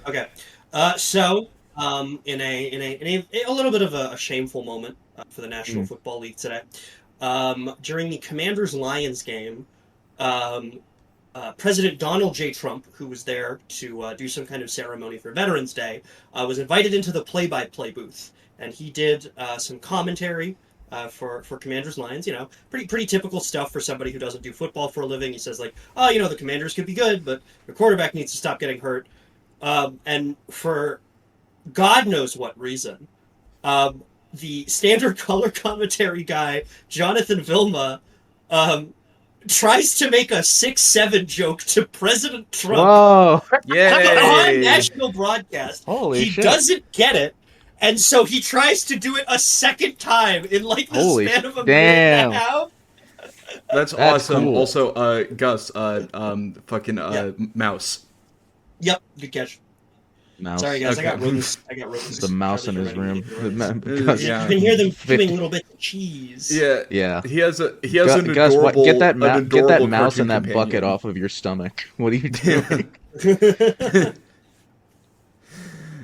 Okay. In a little bit of a shameful moment for the National Football League today, during the Commanders-Lions game, um, President Donald J. Trump, who was there to do some kind of ceremony for Veterans Day, was invited into the play-by-play booth, and he did some commentary for Commanders Lions. You know, pretty typical stuff for somebody who doesn't do football for a living. He says like, oh, the Commanders could be good, but the quarterback needs to stop getting hurt. And for God knows what reason, the standard color commentary guy, Jonathan Vilma, tries to make a 6'7" joke to President Trump. Whoa! On national broadcast. Holy shit. He doesn't get it, and so he tries to do it a second time in like the span of a minute and a half. That's awesome. Cool. Also, Gus, Mouse. Yep, good catch. Mouse. Sorry guys, Okay. I got rodents. The mouse in his room. You can hear them chewing little bits of cheese. Yeah. He has an Gus, adorable. get that mouse cartoon in that companion. bucket off of your stomach. What are you doing?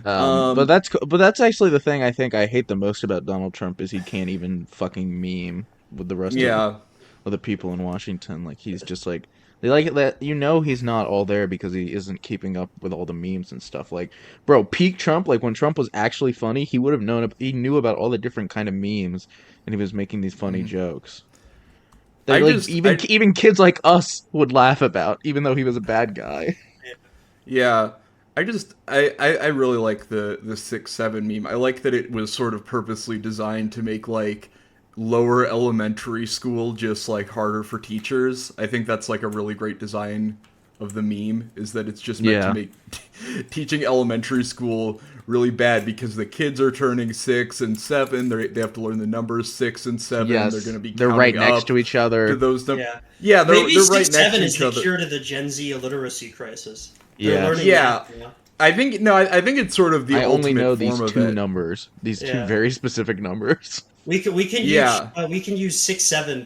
But that's actually the thing I think I hate the most about Donald Trump is he can't even fucking meme with the rest of the people in Washington. Like he's just like they like it that he's not all there because he isn't keeping up with all the memes and stuff. Like, bro, peak Trump, like when Trump was actually funny, he would have he knew about all the different kind of memes and he was making these funny jokes. That even kids like us would laugh about, even though he was a bad guy. Yeah. I really like the 6'7" meme. I like that it was sort of purposely designed to make like lower elementary school just like harder for teachers. I think that's like a really great design of the meme, is that it's just meant to make teaching elementary school really bad because the kids are turning 6 and 7. They have to learn the numbers 6 and 7. Yes, they're going to be they're right next to each other. To those they're Maybe right next to 6'7" each is the other. cure to the Gen Z illiteracy crisis. Yeah. I think it's sort of the ultimate only know form these of two it. numbers, these two very specific numbers. We can use 6'7"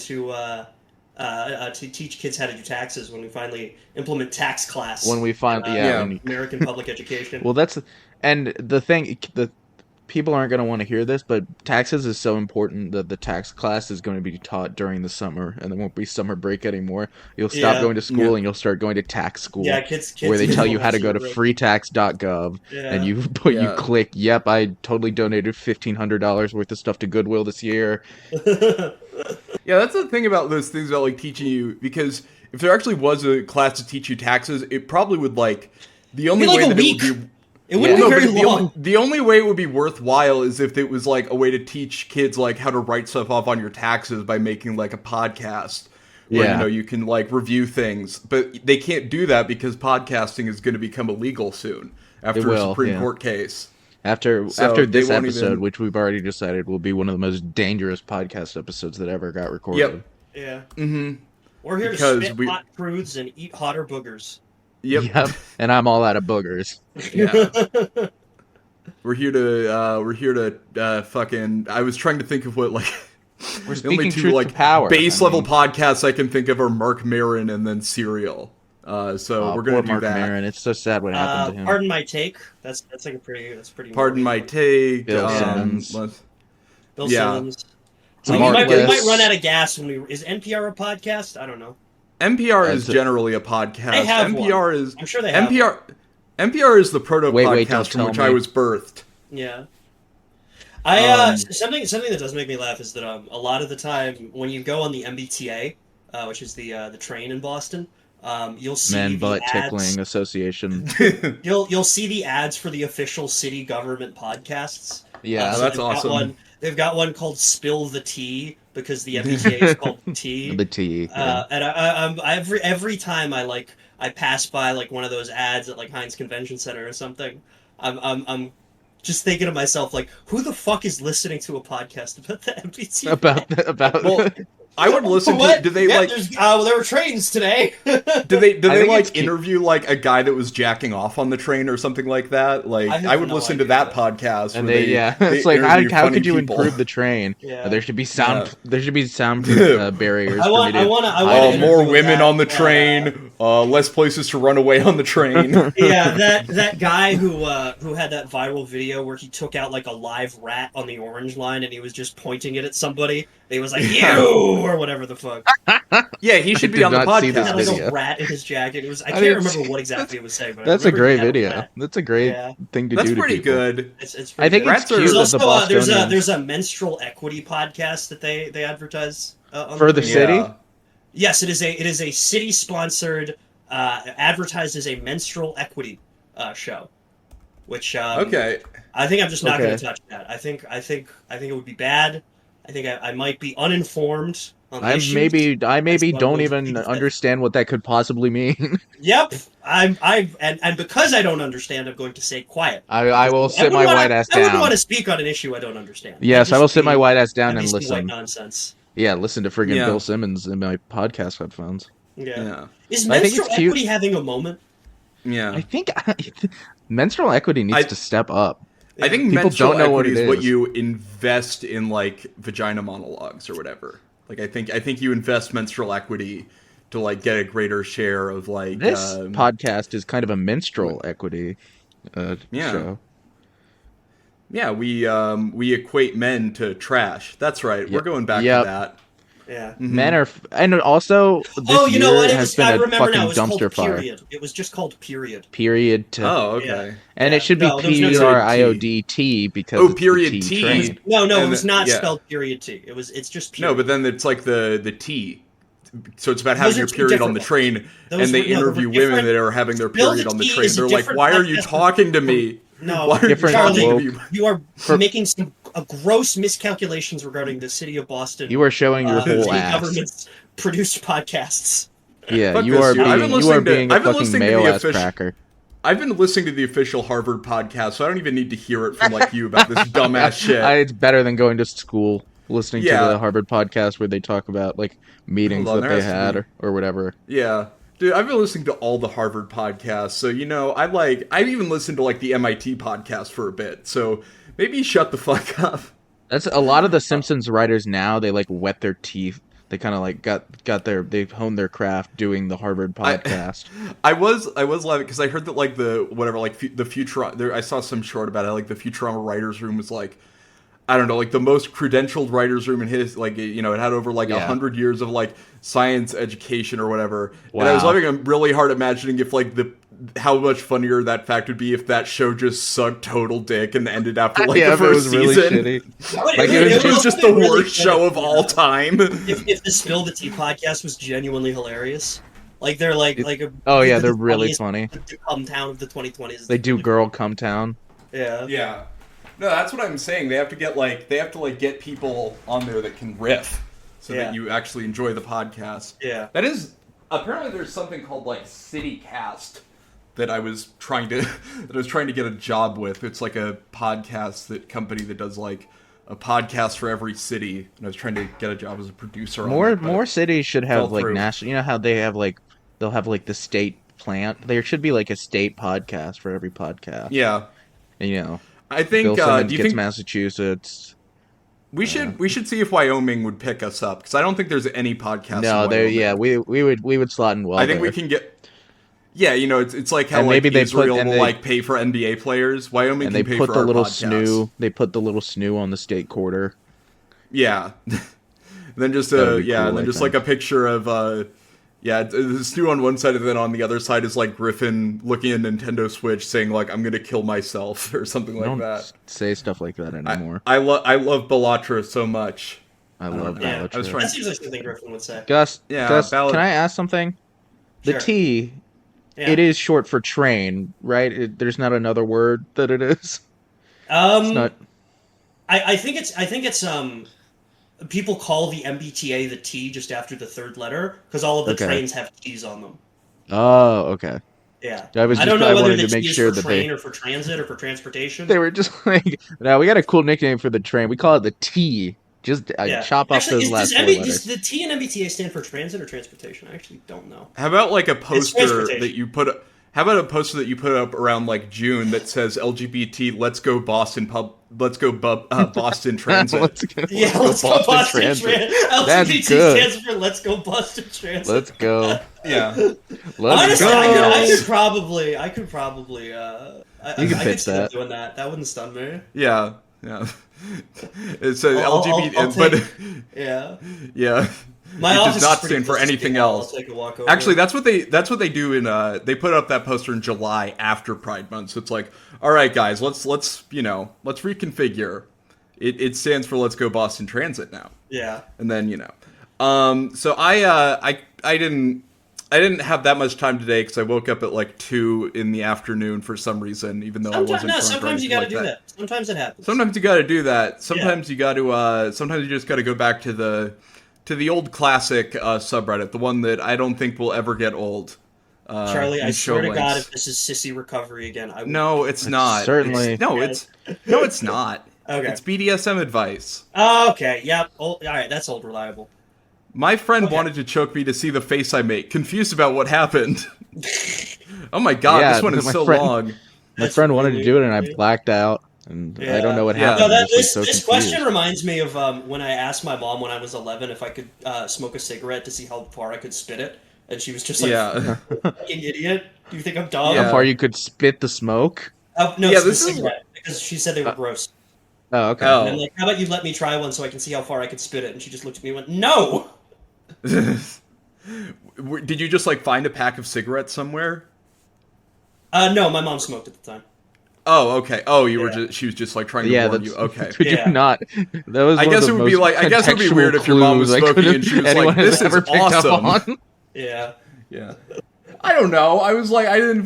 to teach kids how to do taxes when we finally implement tax class. When we finally American public education. Well, and the thing the people aren't going to want to hear this, but taxes is so important that the tax class is going to be taught during the summer, and there won't be summer break anymore. You'll stop going to school and you'll start going to tax school. Yeah, kids where they tell you how to go to freetax.gov, and you click, yep, I totally donated $1,500 worth of stuff to Goodwill this year. Yeah, that's the thing about those things about like teaching you, because if there actually was a class to teach you taxes, it probably would the only way that it would be. It wouldn't be very long. The only way it would be worthwhile is if it was like a way to teach kids like how to write stuff off on your taxes by making like a podcast where you can like review things. But they can't do that because podcasting is going to become illegal soon after a Supreme Court case. After this episode, which we've already decided will be one of the most dangerous podcast episodes that ever got recorded. Yep. Yeah. Mm-hmm. We're here to spit hot truths and eat hotter boogers. Yep. And I'm all out of boogers. Yeah. We're here to fucking. I was trying to think of what like. We're the only two truth like to power. base level podcasts I can think of are Mark Maron and then Serial. So we're gonna do Mark that. Maron. It's so sad what happened to him. Pardon my take. That's pretty. Pardon my take. Bill Simmons. Bill Simmons. We might run out of gas when we. Is NPR a podcast? I don't know. NPR is generally a podcast. They have NPR one. is. I'm sure they have. NPR is the proto podcast from which I was birthed. Yeah. Something that does make me laugh is that a lot of the time when you go on the MBTA, which is the train in Boston, you'll see Men Butt Tickling Association. You'll see the ads for the official city government podcasts. Yeah, so that's awesome. They've got one called "Spill the Tea" because the MBTA is called the Tea. The Tea. Yeah. And every time I pass by like one of those ads at like Heinz Convention Center or something, I'm just thinking to myself like, who the fuck is listening to a podcast about the MBTA? About I would listen to. Did they like? There were trains today. Did they like interview like a guy that was jacking off on the train or something like that? Like I would listen to that podcast. And it's like how could you improve the train? Yeah. There should be sound. There should be soundproof barriers. I want more women on the train. Less places to run away on the train. Yeah, that guy who had that viral video where he took out like a live rat on the Orange Line and he was just pointing it at somebody. And he was like, "You," or whatever the fuck. Yeah, he should be on the podcast. He had like a rat in his jacket. It was I can't remember what exactly it was saying. But that's a great video. That's a great thing to do. That's to pretty people. good. It's I think it's cute. There's a menstrual equity podcast that they advertise for the city. Yes, it is a city sponsored. Advertised as a menstrual equity show, which okay. I think I'm just not going to touch that. I think it would be bad. I think I might be uninformed on the issues. I maybe don't even understand what that could possibly mean. Yep, and because I don't understand, I'm going to stay quiet. I will sit my white ass down. I wouldn't want to speak on an issue I don't understand. Yes, I will sit my white ass down and listen. White nonsense. Yeah, listen to friggin' Bill Simmons in my podcast headphones. Yeah. Is menstrual equity having a moment? Yeah. I think menstrual equity needs to step up. I think people don't know what it is. What you invest in, like vagina monologues or whatever. Like I think you invest menstrual equity to like get a greater share of like this podcast is kind of a menstrual equity show. Yeah, we equate men to trash. That's right. We're going back to that. Yeah, men are, and also this you know what? I remember now. It was dumpster called Period. It was just called Period. Period. Okay. And it should be PRIODT because period T. Train. No, it was not spelled period T. It's just period. No, but then it's like the T. So it's about having your period on the train, and they interview women that are having their period on the train. They're like, "Why are you talking to me?" No, Charlie, you are making some gross miscalculations regarding the city of Boston. You are showing your whole ass. Government's produced podcasts. Yeah, you are being a fucking male ass cracker. I've been listening to the official Harvard podcast, so I don't even need to hear it from like you about this dumbass shit. It's better than going to school, listening to the Harvard podcast where they talk about like meetings that they had or whatever. Yeah. Dude, I've been listening to all the Harvard podcasts, so I've even listened to like the MIT podcast for a bit, so maybe shut the fuck up. That's a lot of the Simpsons writers now, they like wet their teeth. They kind of like they've honed their craft doing the Harvard podcast. I was laughing because I heard that like the Futurama, I saw some short about it, like the Futurama writers room was like, I don't know, like the most credentialed writers room in his, like, you know, it had over like 100 years of like science education or whatever. Wow. And I was having really hard imagining if like how much funnier that fact would be if that show just sucked total dick and ended after like the first season. Really like it was just the worst show of all time. If the Spill the Tea podcast was genuinely hilarious. Like they're like they're really funny. The Cum Town of the 2020s. They do Girl Cum Town. Yeah. Yeah. No, that's what I'm saying. They have to get people on there that can riff so that you actually enjoy the podcast. Yeah. That is apparently there's something called like CityCast that I was trying to get a job with. It's like a podcast company that does like a podcast for every city, and I was trying to get a job as a producer. More cities should have like national. You know how they have like they'll have like the state plant. There should be like a state podcast for every podcast. Yeah. And, you know. I think. Bill Simmons gets Massachusetts. We should see if Wyoming would pick us up because I don't think there's any podcast. No, we would slot in well. I think we can get. Yeah, you know, it's like how like Israel will like pay for NBA players. Wyoming can pay for our podcast. They put the little snoo on the state quarter. Yeah, and then just like a picture of the snoo on one side, and then on the other side is like Griffin looking at Nintendo Switch, saying like "I'm gonna kill myself" or something like that. Say stuff like that anymore. I love Bellatra so much. I love Bellatra. That seems like something Griffin would say. Gus, can I ask something? The Sure. T. Yeah. It is short for train, right? There's not another word that it is. It's not. I think it's people call the MBTA the T just after the third letter because all of the trains have T's on them. Oh, okay. Yeah. I don't know whether the T is for train or for transit or for transportation. They were just like, no, we got a cool nickname for the train. We call it the T. Just chop off those last four letters. Does the T in MBTA stand for transit or transportation? I actually don't know. How about like a poster that you put? How about a poster that you put up around like June that says LGBT Let's Go Boston Boston Transit? Let's go Boston Transit. LGBT stands for Let's Go Boston Transit. Let's go. Yeah. Let's Honestly, go. I could probably you can pitch that. Doing that. That wouldn't stun me. Yeah. It's a LGBT, yeah. My it office does not stand for anything else. I'll take a walk over. Actually, that's what they do in they put up that poster in July after Pride Month. So it's like, all right, guys, let's reconfigure. It stands for Let's Go Boston Transit now. Yeah. And then so I didn't have that much time today because I woke up at like 2 in the afternoon for some reason, even though I wasn't. No, sometimes you got to do that. Sometimes it happens. Sometimes you got to do that. Sometimes you got to. Sometimes you just got to go back to the old classic subreddit, the one that I don't think will ever get old. Charlie, I swear to God, if this is sissy recovery again, I would... No, it's not. Certainly. It's not. Okay. It's BDSM advice. Oh, okay. Yep. All right, that's old reliable. My friend wanted to choke me to see the face I make, confused about what happened. Oh my God, this one is so long. My friend wanted to do it, and I blacked out. And I don't know what happened. No, this question reminds me of when I asked my mom when I was 11 if I could smoke a cigarette to see how far I could spit it, and she was just like, "Fucking idiot! Do you think I'm dumb?" How far you could spit the smoke? No, it's the cigarette because she said they were gross. Oh, okay. And I'm like, "How about you let me try one so I can see how far I could spit it?" And she just looked at me and went, "No." Did you just like find a pack of cigarettes somewhere? No, my mom smoked at the time. Oh, okay. Oh, you were just, she was just like trying to warn you. Okay. Could you not? That was I guess it would be like, I guess it would be weird if your mom was smoking and she was like, this is awesome. Yeah. Yeah. I don't know. I was like, I didn't,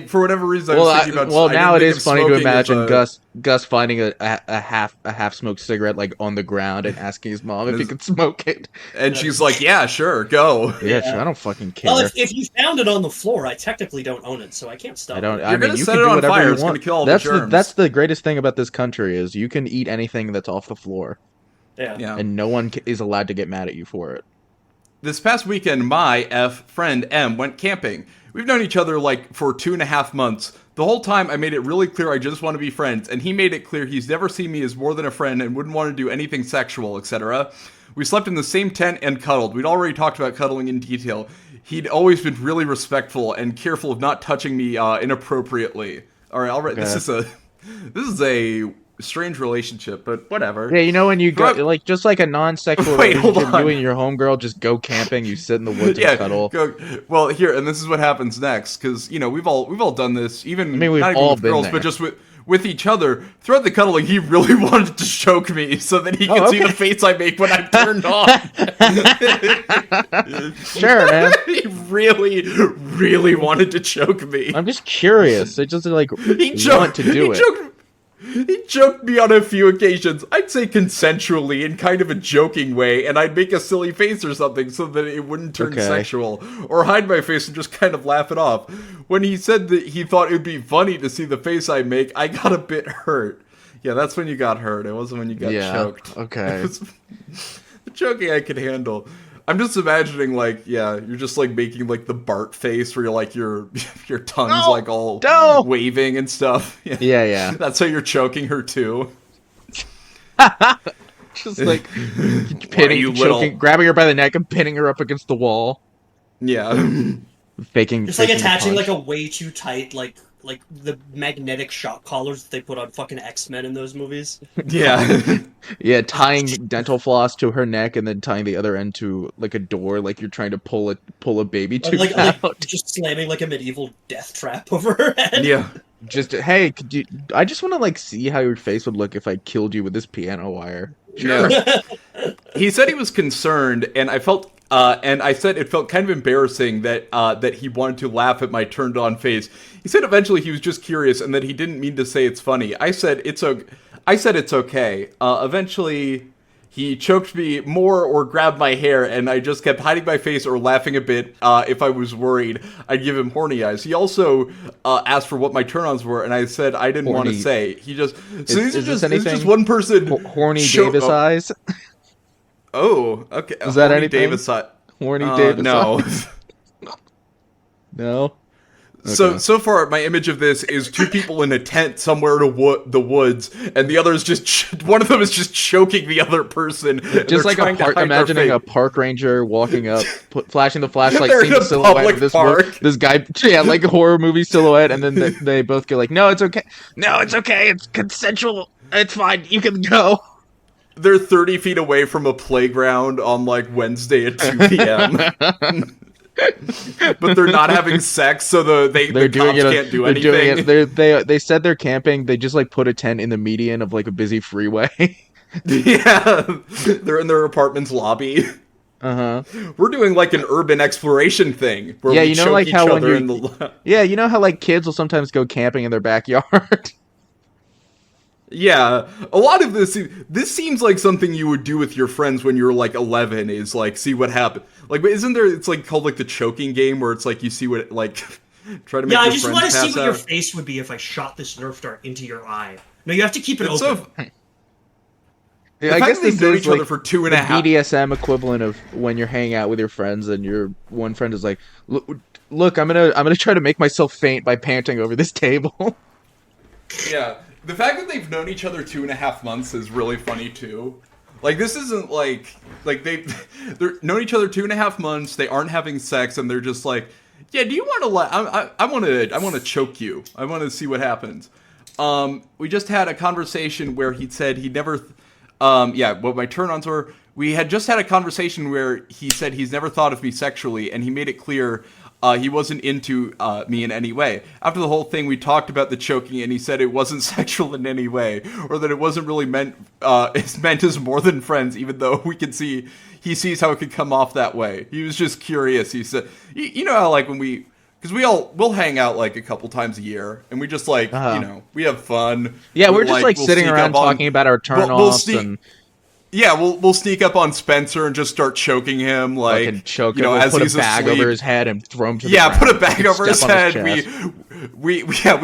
for whatever reason, I was thinking about. Well, now it is funny to imagine Gus finding a half smoked cigarette like on the ground and asking his mom if he could smoke it, and she's like, "Yeah, sure, go." Yeah, sure, I don't fucking care. Well, if you found it on the floor, I technically don't own it, so I can't stop. I mean, you set it on fire. It's gonna kill all the germs. That's the greatest thing about this country is you can eat anything that's off the floor. Yeah. And no one is allowed to get mad at you for it. This past weekend, my friend M went camping. We've known each other like for 2.5 months. The whole time I made it really clear I just want to be friends, and he made it clear he's never seen me as more than a friend and wouldn't want to do anything sexual, etc. We slept in the same tent and cuddled. We'd already talked about cuddling in detail. He'd always been really respectful and careful of not touching me inappropriately. All right, okay. This is a strange relationship, but whatever. Yeah, you know when you go like just like a non-sexual relationship, you and your homegirl just go camping, you sit in the woods and cuddle. Well, here, and this is what happens next, because we've all done this. Even we've not even all with been girls, there. but just with each other. Throughout the cuddling, he really wanted to choke me so that he could see the face I make when I'm turned on. Sure, man. He really wanted to choke me. I'm just curious. I just like want to do it. He choked me on a few occasions, I'd say consensually in kind of a joking way, and I'd make a silly face or something so that it wouldn't turn sexual, or hide my face and just kind of laugh it off. When he said that he thought it would be funny to see the face I make, I got a bit hurt. Yeah, that's when you got hurt. It wasn't when you got choked. Okay. The choking I could handle. I'm just imagining, like, you're just, like, making, like, the Bart face where you're, like, your tongue's, like, all waving and stuff. Yeah. That's how you're choking her, too. Just, like, grabbing her by the neck and pinning her up against the wall. Yeah. Faking. Just, like, attaching, like, a way too tight, like the magnetic shock collars that they put on fucking X-Men in those movies. Yeah. Yeah, tying dental floss to her neck and then tying the other end to like a door, like you're trying to pull a baby tooth out. Like just slamming like a medieval death trap over her head. Yeah. Just hey, I just want to like see how your face would look if I killed you with this piano wire. Sure. He said he was concerned, and I felt. And I said it felt kind of embarrassing that he wanted to laugh at my turned on face. He said eventually he was just curious and that he didn't mean to say it's funny. I said it's okay. Eventually he choked me more or grabbed my hair, and I just kept hiding my face or laughing a bit. If I was worried, I'd give him horny eyes. He also asked for what my turn-ons were, and I said I didn't want to say. He just these are just one person. Horny Davis eyes. Oh, okay. Is that anything? Davis eye. Horny Davis no. eyes. No. Okay. So far, my image of this is two people in a tent somewhere in the woods, and the other is just one of them is just choking the other person. Just like imagining a park ranger walking up, flashing the flashlight, seeing the silhouette of this guy, like a horror movie silhouette, and then they both go like, "No, it's okay. No, it's okay. It's consensual. It's fine. You can go." They're 30 feet away from a playground on like Wednesday at 2 p.m. But they're not having sex, so the cops can't do anything. They said they're camping. They just like put a tent in the median of like a busy freeway. Yeah, they're in their apartment's lobby. We're doing like an urban exploration thing. Where we choke like how you know how like kids will sometimes go camping in their backyard. Yeah, a lot of this seems like something you would do with your friends when you're like 11, is like see what happens. Like, but isn't there? It's like called like the choking game, where it's like you see what like try to make. Yeah, I just want to see what your face would be if I shot this Nerf dart into your eye. No, you have to keep it open. I guess they've known each other for 2.5. BDSM equivalent of when you're hanging out with your friends and your one friend is like, "Look, I'm gonna try to make myself faint by panting over this table." Yeah. The fact that they've known each other 2.5 months is really funny too. Like, this isn't like they're known each other 2.5 months. They aren't having sex, and they're just like, "Yeah, do you want to? I want to choke you. I want to see what happens." We just had a conversation where he said he never. What my turn-ons were. We had just had a conversation where he said he's never thought of me sexually, and he made it clear. He wasn't into me in any way. After the whole thing, we talked about the choking, and he said it wasn't sexual in any way, or that it wasn't really meant. It's meant as more than friends, even though we can see he sees how it could come off that way. He was just curious. He said, "You know how like when because we'll hang out like a couple times a year, and we just like we have fun. Yeah, we're just like sitting around talking about our turn-offs and." Yeah, we'll sneak up on Spencer and just start choking him, like choke him. We'll as put he's a bag asleep. Over his head and throw him to the ground. Yeah, put a bag over his head. We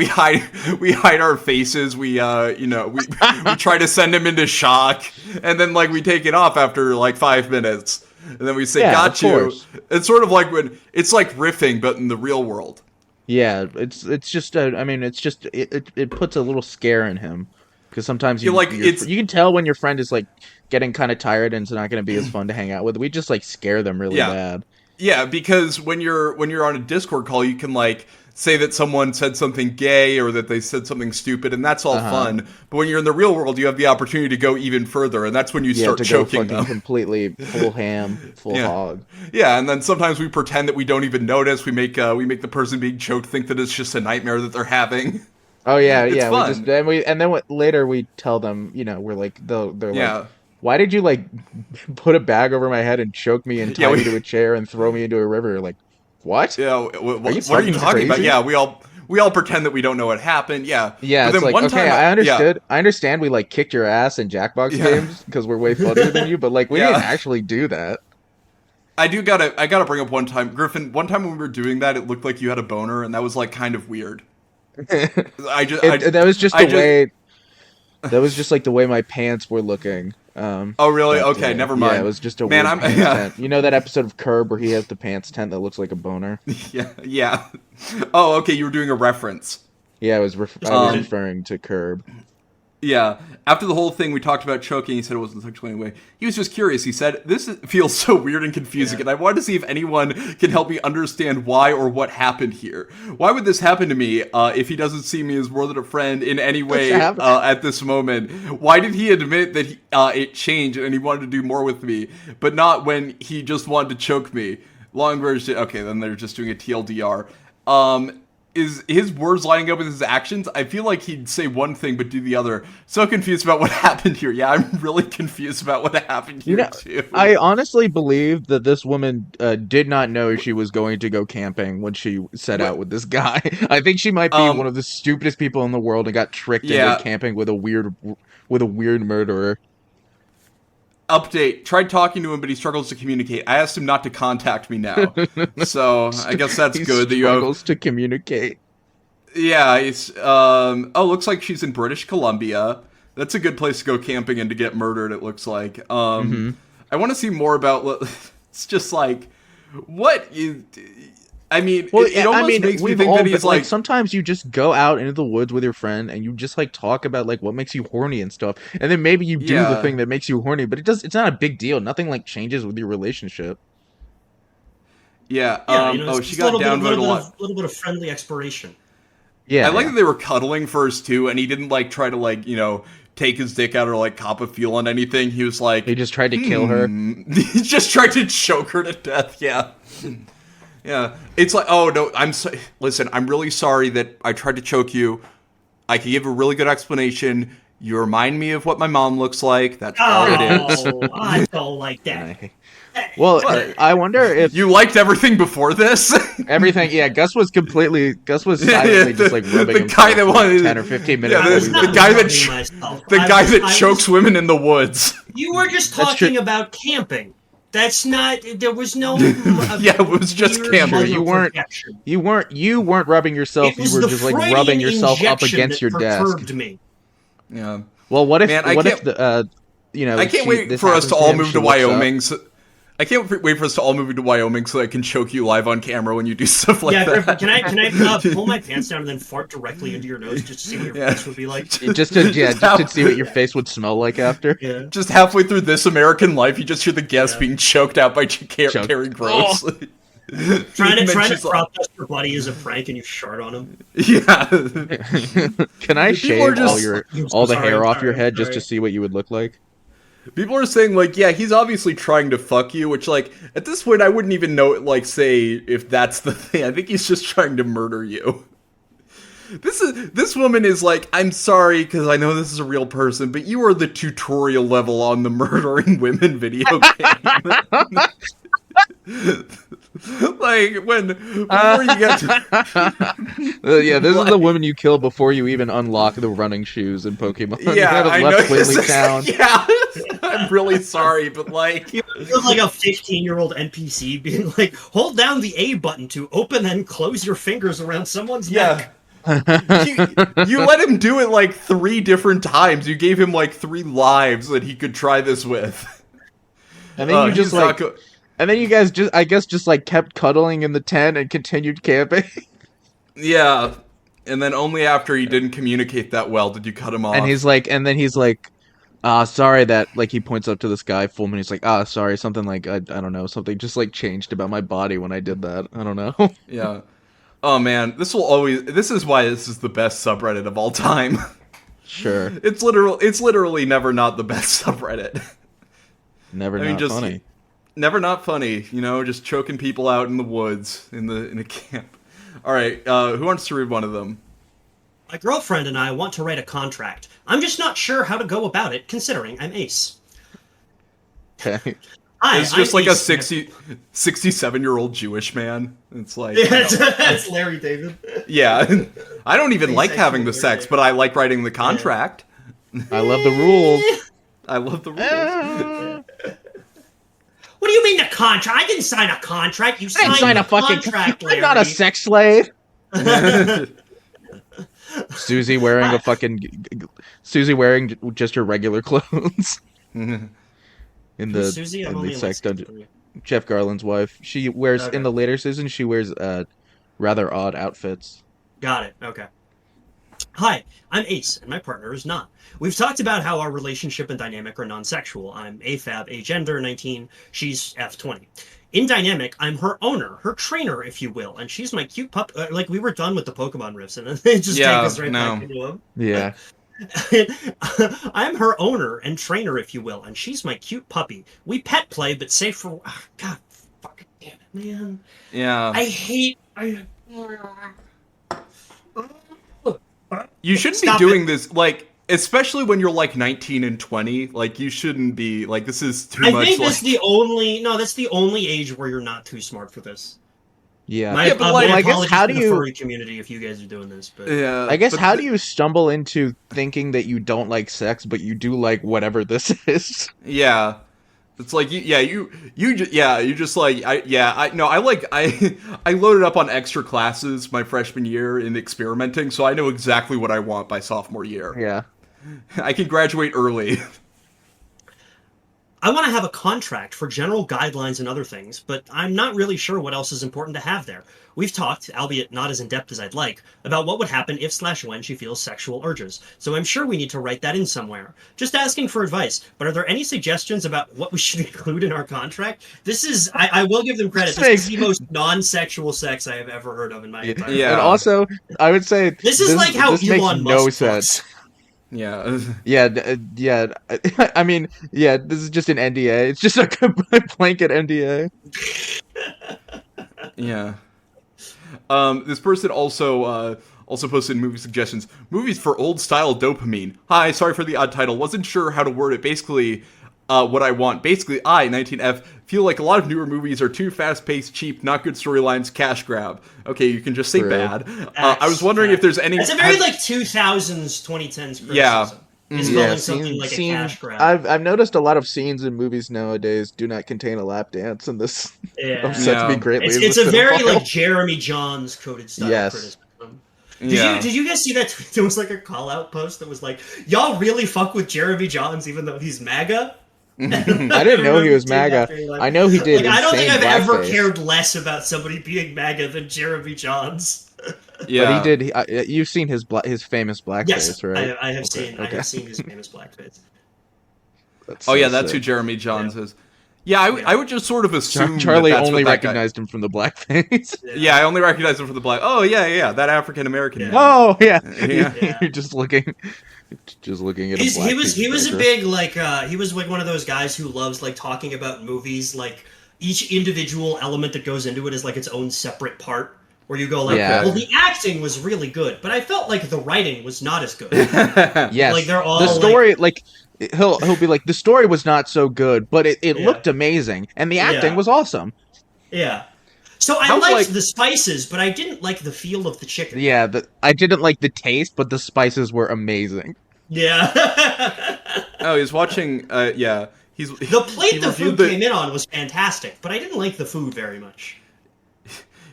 hide our faces. We try to send him into shock, and then like we take it off after like 5 minutes, and then we say, "Got you." It's sort of like when it's like riffing, but in the real world. Yeah, it's just it puts a little scare in him. Because sometimes you can tell when your friend is like getting kind of tired and it's not going to be as fun to hang out with. We just like scare them really bad. Yeah, because when you're on a Discord call, you can like say that someone said something gay or that they said something stupid, and that's all fun. But when you're in the real world, you have the opportunity to go even further, and that's when you start choking them. Completely full ham, full hog. Yeah, and then sometimes we pretend that we don't even notice. We make the person being choked think that it's just a nightmare that they're having. Oh yeah, it's fun. Later we tell them, we're like, they're like, why did you like put a bag over my head and choke me and tie me to a chair and throw me into a river? Like, what? Yeah, what are you talking about? Yeah, we all pretend that we don't know what happened. Yeah, yeah. But then it's like, I understood. I understand we like kicked your ass in Jackbox games because we're way funnier than you, but like we didn't actually do that. I gotta bring up one time, Griffin. One time when we were doing that, it looked like you had a boner, and that was like kind of weird. That was just like the way my pants were looking. Oh really? Okay, never mind. Yeah, it was just a weird pants tent. You know that episode of Curb where he has the pants tent that looks like a boner? Yeah. Oh, okay. You were doing a reference. Yeah, I was referring to Curb. Yeah. After the whole thing, we talked about choking. He said it wasn't sexual anyway. He was just curious. He said, "This feels so weird and confusing, and I wanted to see if anyone can help me understand why or what happened here. Why would this happen to me if he doesn't see me as more than a friend in any way at this moment? Why did he admit that it changed and he wanted to do more with me, but not when he just wanted to choke me?" Long version. Okay, then they're just doing a TLDR. Is his words lining up with his actions? I feel like he'd say one thing but do the other. So confused about what happened here. Yeah, I'm really confused about what happened here too. I honestly believe that this woman did not know she was going to go camping when she set out with this guy. I think she might be one of the stupidest people in the world and got tricked into camping with a weird murderer. update. Tried talking to him, but he struggles to communicate. I asked him not to contact me now. So I guess that's good that you have... struggles to communicate. Yeah, he's... looks like she's in British Columbia. That's a good place to go camping and to get murdered, it looks like. I want to see more about... It's just like... What you... I mean, well, it almost makes me think that he's like... Sometimes you just go out into the woods with your friend and you just like talk about like what makes you horny and stuff, and then maybe you do the thing that makes you horny, but it's not a big deal. Nothing like changes with your relationship. Yeah. She got downvoted a lot. A little bit of friendly exploration. Yeah. I like that they were cuddling first too, and he didn't like try to like take his dick out or like cop a feel on anything. He was like, he just tried to kill her. He just tried to choke her to death. Yeah. Yeah, it's like, oh no, listen, I'm really sorry that I tried to choke you. I can give a really good explanation. You remind me of what my mom looks like. That's all it is. I don't like that. Well, I wonder if you liked everything before this. Everything, yeah. Gus was silently just like rubbing the guy that wanted 10 or 15 minutes. Yeah, the guy that chokes women in the woods. You were just talking about camping. That's not. There was no. Yeah, it was just camping. You weren't rubbing yourself. You were just like rubbing yourself up against your desk. Me. Yeah. Well, what if? I can't wait for us to all move to Wyoming. I can't wait for us to all move to Wyoming so I can choke you live on camera when you do stuff like that. Can I pull my pants down and then fart directly into your nose just to see what your face would be like? Just to see what your face would smell like after. Yeah. Just halfway through This American Life, you just hear the guest being choked out by Carrie Gross. Oh. trying to prop dust your buddy as a prank and you shart on him. Yeah. Can I shave all the hair off your head just to see what you would look like? People are saying, like, yeah, he's obviously trying to fuck you, which, like, at this point, I wouldn't even know, like, say if that's the thing. I think he's just trying to murder you. This woman is like, I'm sorry, because I know this is a real person, but you are the tutorial level on the murdering women video game. Like, before you get to... yeah, this is the woman you kill before you even unlock the running shoes in Pokemon. Yeah, I know. Town. Yeah, I'm really sorry, but like... You feel like a 15-year-old NPC being like, hold down the A button to open and close your fingers around someone's neck. You let him do it like 3 different times. You gave him like 3 lives that he could try this with. And then you just like... And then you guys just like kept cuddling in the tent and continued camping. Yeah. And then only after he didn't communicate that well did you cut him off. And he's like, sorry that, like, he points up to the sky full moon. He's like, sorry, something like, I don't know, something just like changed about my body when I did that. I don't know. Yeah. Oh man, this is why this is the best subreddit of all time. Sure. It's literally never not the best subreddit. Funny. Never not funny, just choking people out in the woods in a camp. All right, who wants to read one of them? My girlfriend and I want to write a contract. I'm just not sure how to go about it, considering I'm ace. Okay. It's just like a 67-year-old Jewish man. It's like... Yeah, that's Larry David. Yeah. I don't even like having the sex, but I like writing the contract. I love the rules. I love the rules. What do you mean the contract? I didn't sign a contract. You signed a contract, Larry. I'm not a sex slave. Susie wearing just her regular clothes. in the sex dungeon. Jeff Garland's wife. She wears in the later season. She wears rather odd outfits. Got it. Okay. Hi, I'm Ace, and my partner is not. We've talked about how our relationship and dynamic are non-sexual. I'm AFAB, agender, 19. She's F20. In dynamic, I'm her owner, her trainer, if you will, and she's my cute pup. Like, we were done with the Pokemon riffs, and then they just take us right back into them. Yeah. I'm her owner and trainer, if you will, and she's my cute puppy. We pet play, but safe for... Oh, God fucking damn it, man. Yeah. I hate... You shouldn't be doing this, like, especially when you're like 19 and 20. Like, you shouldn't be, like, this is too much. I think that's the only age where you're not too smart for this. Yeah. But I guess how do you... the furry community if you guys are doing this, but... Yeah. I guess how do you stumble into thinking that you don't like sex, but you do like whatever this is? Yeah. It's like you just like I loaded up on extra classes my freshman year in experimenting, so I know exactly what I want by sophomore year. Yeah. I can graduate early. I want to have a contract for general guidelines and other things, but I'm not really sure what else is important to have there. We've talked, albeit not as in-depth as I'd like, about what would happen if/when she feels sexual urges, so I'm sure we need to write that in somewhere. Just asking for advice, but are there any suggestions about what we should include in our contract? This is, I will give them credit, this is the most non-sexual sex I have ever heard of in my entire life. And also, I would say... This is like how Elon Musk makes no sense. Yeah. Yeah. I mean, yeah, this is just an NDA. It's just a blanket NDA. Yeah. This person also posted movie suggestions. Movies for old style dopamine. Hi, sorry for the odd title. Wasn't sure how to word it. Basically, what I want. Basically, 19F feel like a lot of newer movies are too fast-paced, cheap, not good storylines, cash grab. Okay, you can just say bad. I was wondering if there's any... It's a very, 2000s, 2010s criticism. Yeah. Is calling something like a cash grab. I've noticed a lot of scenes in movies nowadays do not contain a lap dance, and this upsets me greatly. It's a very, Jeremy Johns coded style criticism. Did you guys see that? There was, a call-out post that was like, y'all really fuck with Jeremy Johns even though he's MAGA? I didn't know he was MAGA. I know he did. I don't think I've ever cared less about somebody being MAGA than Jeremy Johns. Yeah, but he did. You've seen his famous blackface, right? I have seen. Okay. I have seen his famous blackface. That's who Jeremy Johns is. Yeah, I would just sort of assume Charlie only recognized him from the blackface. Yeah, I only recognized him from the black. Oh yeah, that African American. Yeah. Oh yeah. You're just looking at. He was a big he was one of those guys who loves talking about movies each individual element that goes into it is its own separate part. Where you go well, the acting was really good, but I felt like the writing was not as good. Yes, they're all the story he'll be like the story was not so good, but it looked amazing, and the acting was awesome. Yeah. So I liked the spices, but I didn't like the feel of the chicken. Yeah, I didn't like the taste, but the spices were amazing. Yeah. Oh, he's watching. The plate the food came in on was fantastic, but I didn't like the food very much.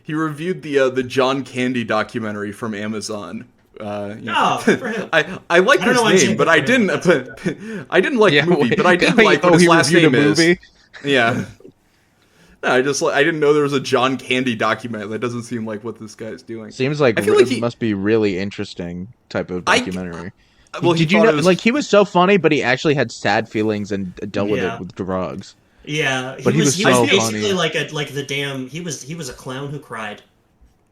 He reviewed the John Candy documentary from Amazon. For him. I like his name, but I didn't. I didn't like the movie, but I did like what his last name is. Yeah. No, I didn't know there was a John Candy documentary. That doesn't seem like what this guy's doing. Seems like it must be really interesting type of documentary. Did you know? He was so funny, but he actually had sad feelings and dealt with it with drugs. Yeah, but he was so basically funny. He was a clown who cried.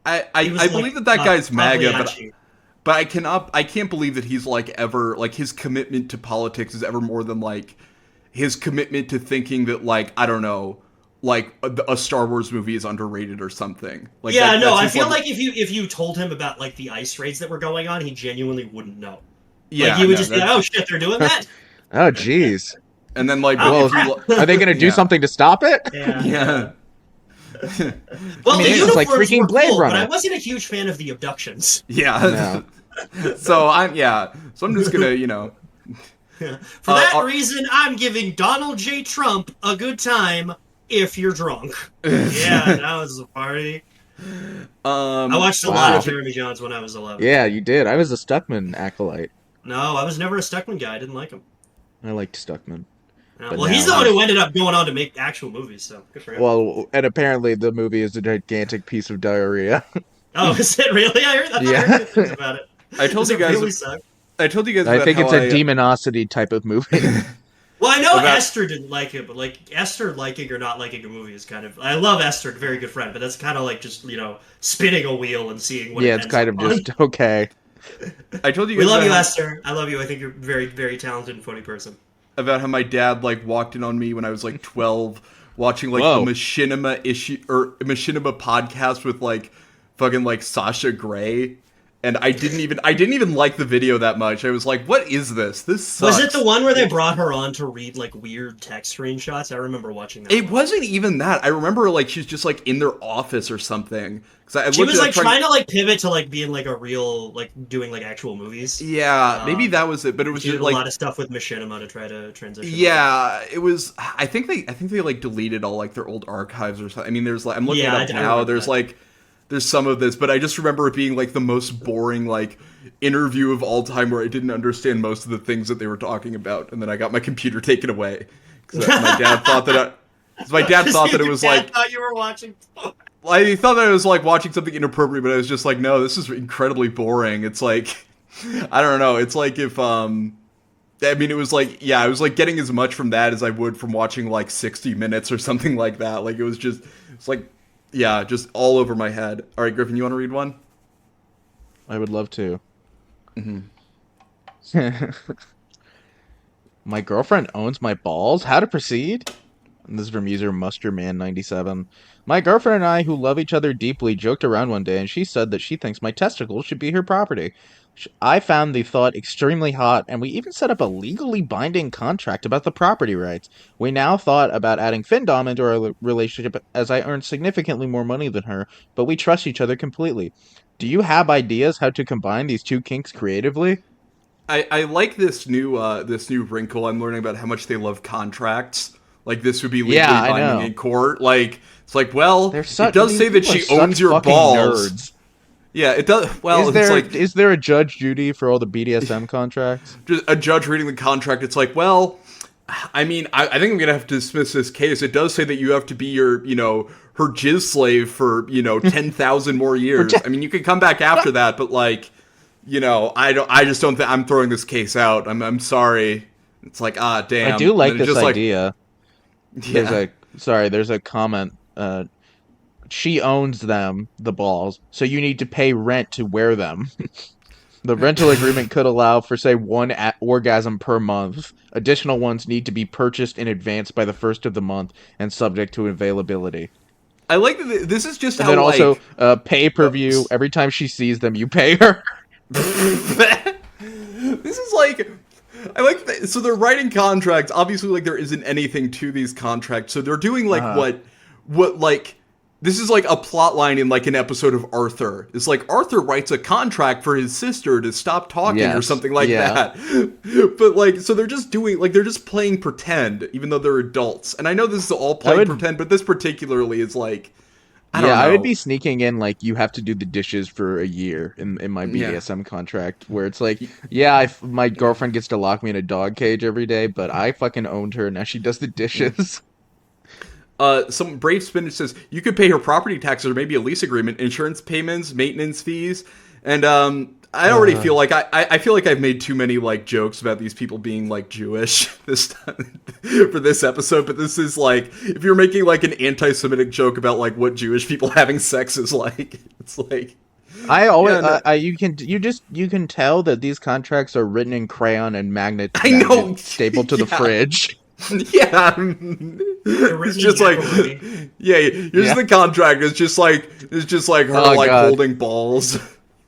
I believe that guy's MAGA, but I can't believe that he's ever his commitment to politics is ever more than his commitment to thinking that I don't know, a Star Wars movie is underrated or something. I feel like if you told him about the ice raids that were going on, he genuinely wouldn't know. Yeah, he would just be oh shit, they're doing that. Oh jeez. And then are they going to do something to stop it? Yeah. Well, the uniforms like freaking were Blade cool, Runner. but I wasn't a huge fan of the abductions. Yeah. No. So I'm just gonna For that reason, I'm giving Donald J. Trump a good time if you're drunk. Yeah, that was a party. I watched a lot of Jeremy Johns when I was 11. Yeah, you did. I was a Stuckman acolyte. No, I was never a Stuckman guy. I didn't like him. I liked Stuckman. Well, he's the one who ended up going on to make actual movies, so good for him. Well, and apparently the movie is a gigantic piece of diarrhea. Oh, is it really? I heard things about it. I told you guys. Really sucked? I told you guys. I think it's a demonosity type of movie. Well, I know Esther didn't like it, but Esther liking or not liking a movie is kind of. I love Esther, a very good friend, but that's kind of just spinning a wheel and seeing what. Yeah, it's kind of just okay. I told you. We love you, Esther. I love you. I think you're a very, very talented and funny person. About how my dad walked in on me when I was 12, watching a Machinima issue or Machinima podcast with fucking Sasha Grey, and I didn't even like the video that much. I was like, what is this? This sucks. Was it the one where they brought her on to read like weird text screenshots? I remember watching that. It wasn't even that. I remember like she's just like in their office or something. She was like trying to like pivot to like being like a real like doing like actual movies. Yeah, maybe that was it. But it was she just did like a lot of stuff with Machinima to try to transition. Yeah, it was. I think they like deleted all like their old archives or something. I mean, there's like I'm looking it up now. There's some of this, but I just remember it being like the most boring like interview of all time where I didn't understand most of the things that they were talking about, and then I got my computer taken away because my dad thought that it was like. Thought you were watching. I thought that I was like watching something inappropriate, but I was just like, no, this is incredibly boring. It's like, I don't know. It's like if I mean, it was like, yeah, I was like getting as much from that as I would from watching like 60 Minutes or something like that. Like it's like. Yeah, just all over my head. All right, Griffin, you want to read one? I would love to. Mm-hmm. My girlfriend owns my balls? How to proceed? And this is from user MusterMan97. My girlfriend and I, who love each other deeply, joked around one day, and she said that she thinks my testicles should be her property. I found the thought extremely hot, and we even set up a legally binding contract about the property rights. We now thought about adding Findom into our relationship, as I earn significantly more money than her, but we trust each other completely. Do you have ideas how to combine these two kinks creatively? I like this new wrinkle. I'm learning about how much they love contracts. Like this would be legally binding in court. Like it's like, well, it does say that she owns your balls. Nerds. Yeah, it does. Well, is there a Judge Judy for all the BDSM contracts? Just a judge reading the contract. It's like, well, I mean, I think I'm gonna have to dismiss this case. It does say that you have to be her jizz slave for 10,000 more years. I mean, you can come back after that, but like, I just don't think I'm throwing this case out. I'm sorry. It's like, damn. I do like this idea. Yeah. There's a comment. She owns them, the balls, so you need to pay rent to wear them. The rental agreement could allow for, say, one orgasm per month. Additional ones need to be purchased in advance by the first of the month and subject to availability. I like that this is just and how, then also, pay-per-view. Every time she sees them, you pay her. This is like... I like that. So they're writing contracts. Obviously, like, there isn't anything to these contracts. So they're doing, like, what like... This is like a plot line in like an episode of Arthur. It's like Arthur writes a contract for his sister to stop talking or something like that. But like, so they're just playing pretend, even though they're adults. And I know this is all playing pretend, but this particularly is like, I don't know. I would be sneaking in like, you have to do the dishes for a year in my BDSM contract, where it's like, my girlfriend gets to lock me in a dog cage every day, but I fucking owned her. Now she does the dishes. Some Brave Spinach says you could pay her property taxes or maybe a lease agreement, insurance payments, maintenance fees, and I already feel like I feel like I've made too many like jokes about these people being like Jewish this time for this episode, but this is like if you're making like an anti-Semitic joke about like what Jewish people having sex is like, it's like. I always you can tell that these contracts are written in crayon and magnet stapled to the fridge. Yeah, it's just like here's the contract. It's just like her holding balls.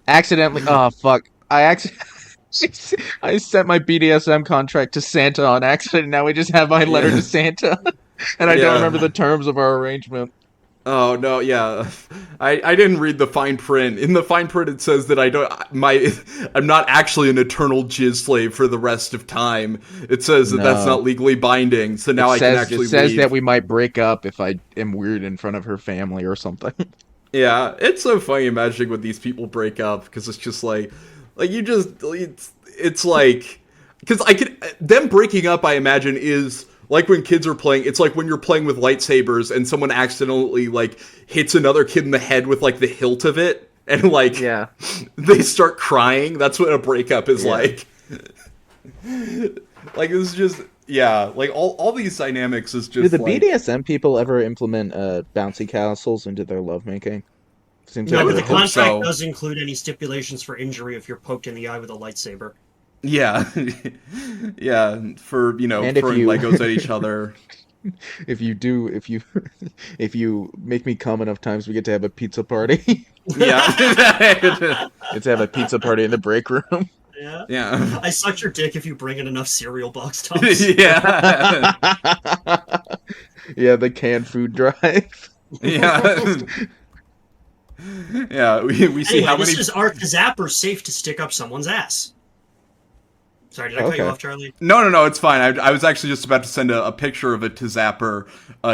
Accidentally, oh fuck! I sent my BDSM contract to Santa on accident. Now we just have my letter to Santa, and I don't remember the terms of our arrangement. Oh no, yeah, I didn't read the fine print. In the fine print, it says that I'm not actually an eternal jizz slave for the rest of time. It says that that's not legally binding. So now I can actually. It says leave. That we might break up if I am weird in front of her family or something. Yeah, it's so funny imagining when these people break up because it's just like you just it's like because them breaking up. I imagine is. Like when kids are playing, it's like when you're playing with lightsabers and someone accidentally like hits another kid in the head with like the hilt of it, and like they start crying. That's what a breakup is like. Like it's just like all these dynamics is just. Do the BDSM people ever implement bouncy castles into their lovemaking? No, but the contract doesn't include any stipulations for injury if you're poked in the eye with a lightsaber. Yeah, yeah, for throwing Legos at each other. if you do, if you make me come enough times, we get to have a pizza party. Yeah. Get to have a pizza party in the break room. Yeah. Yeah. I sucked your dick if you bring in enough cereal box tops. Yeah. Yeah, the canned food drive. Yeah. Yeah, we see Anyway, how many. this is are zappers safe to stick up someone's ass? Sorry, did I cut you off, Charlie? No, it's fine. I was actually just about to send a picture of it to Zapper,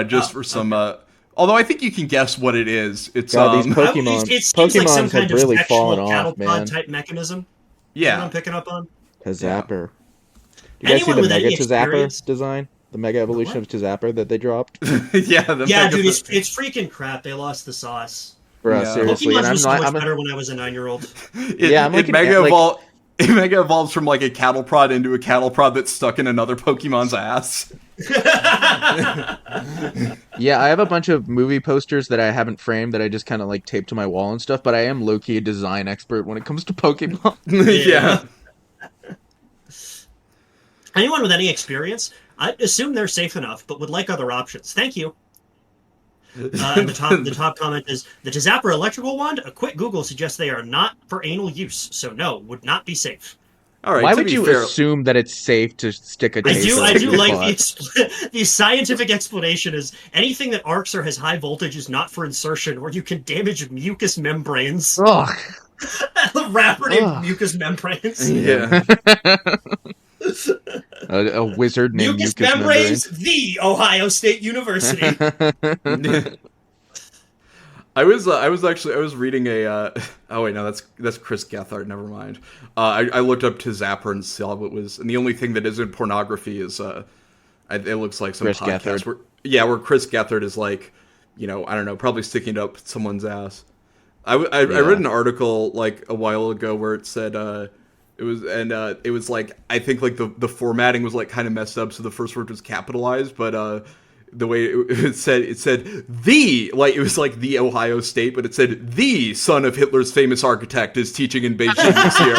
just for some. Okay. Although I think you can guess what it is. It's God, these Pokemon, It seems like some Pokemons kind have of really sexual fallen cattle off, prod man. type mechanism. yeah. What I'm picking up on. A Zapper. Do you guys see Anyone the with Mega any Zapper experience? design? The Mega Evolution of Zapper that they dropped? Yeah, Yeah, dude, it's freaking crap. They lost the sauce. Bro, Yeah. seriously. Pokemon And was so much I'm better when I was a 9-year-old. Yeah, I'm it looking mega at, like- evol- It mega evolves from like a cattle prod into a cattle prod that's stuck in another Pokemon's ass. Yeah, I have a bunch of movie posters that I haven't framed that I just kind of like taped to my wall and stuff, but I am low-key a design expert when it comes to Pokemon. Yeah. Anyone with any experience, I assume they're safe enough, but would like other options. Thank you. And the top comment is, the Zapper electrical wand, a quick Google suggests they are not for anal use, so no, would not be safe. All right. Why to would be you fair, assume that it's safe to stick a taser I up do your like butt? the scientific explanation is anything that arcs or has high voltage is not for insertion, or you can damage mucous membranes. Ugh. The rapper named Ugh. mucous membranes. Yeah. A wizard named Mucous Mucus membranes, the Ohio State University. I was reading a oh wait, no, that's Chris Gethard, never mind. I looked up to Zapper and saw what was, and the only thing that isn't pornography is it looks like some Chris podcast Gethard. where Chris Gethard is like, I don't know, probably sticking it up someone's ass. I read an article like a while ago where it said it was like, I think like the formatting was like kind of messed up, so the first word was capitalized, but the way it said the, like, it was like the Ohio State, but it said the son of Hitler's famous architect is teaching in Beijing this year.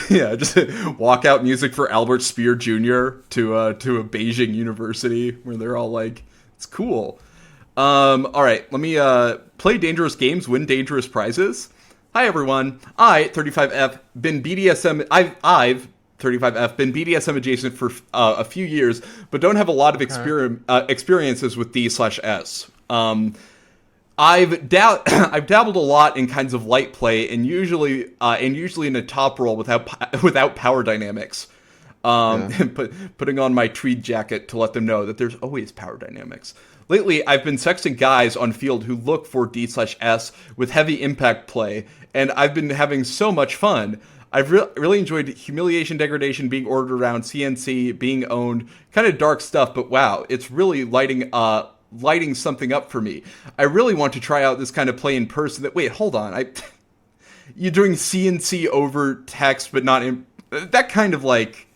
Yeah, just walkout music for Albert Speer Jr. to a Beijing university where they're all like, it's cool. All right, let me play dangerous games, win dangerous prizes. Hi everyone, I've 35F been BDSM adjacent for a few years, but don't have a lot of experiences with D/S. I've dabbled a lot in kinds of light play, and usually in a top role without power dynamics. Putting on my tweed jacket to let them know that there's always power dynamics. Lately, I've been sexting guys on field who look for D/S with heavy impact play, and I've been having so much fun. I've really enjoyed humiliation, degradation, being ordered around, CNC, being owned, kind of dark stuff, but wow, it's really lighting something up for me. I really want to try out this kind of play in person. Wait, hold on. You're doing CNC over text, but not in... That kind of like...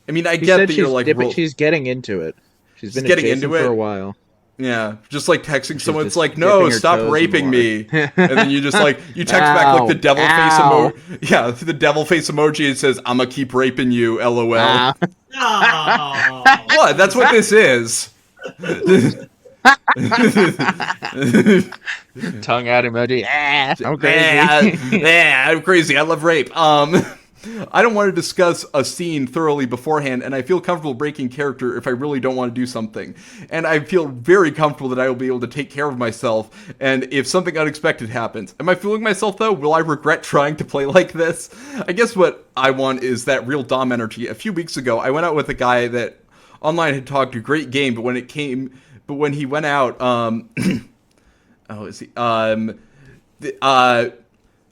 I mean, I get that you're like... She's getting into it. She's been getting adjacent into it for a while. Yeah, just like texting someone, it's just like, no, dipping her stop toes in raping water. me. And then you just like, you text back like the devil face emoji. Yeah, the devil face emoji, it says, I'ma keep raping you, LOL. Oh. What? That's what this is. Tongue out emoji. I'm crazy. I'm crazy. I love rape. I don't want to discuss a scene thoroughly beforehand, and I feel comfortable breaking character if I really don't want to do something. And I feel very comfortable that I will be able to take care of myself, and if something unexpected happens. Am I fooling myself, though? Will I regret trying to play like this? I guess what I want is that real Dom energy. A few weeks ago, I went out with a guy that online had talked a great game, but when he went out,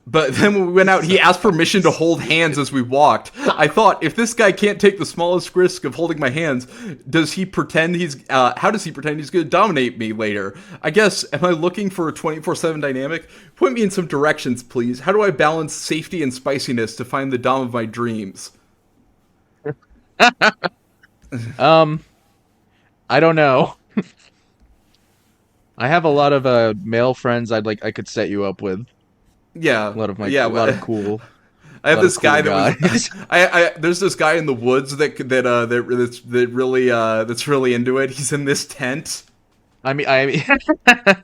but then when we went out, he asked permission to hold hands as we walked. I thought, if this guy can't take the smallest risk of holding my hands, how does he pretend he's going to dominate me later? I guess, am I looking for a 24/7 dynamic? Point me in some directions, please. How do I balance safety and spiciness to find the dom of my dreams? I don't know. I have a lot of male friends I could set you up with. Yeah, A lot of cool. I have this cool guy guys. that was. There's this guy in the woods that's really into it. He's in this tent. I mean,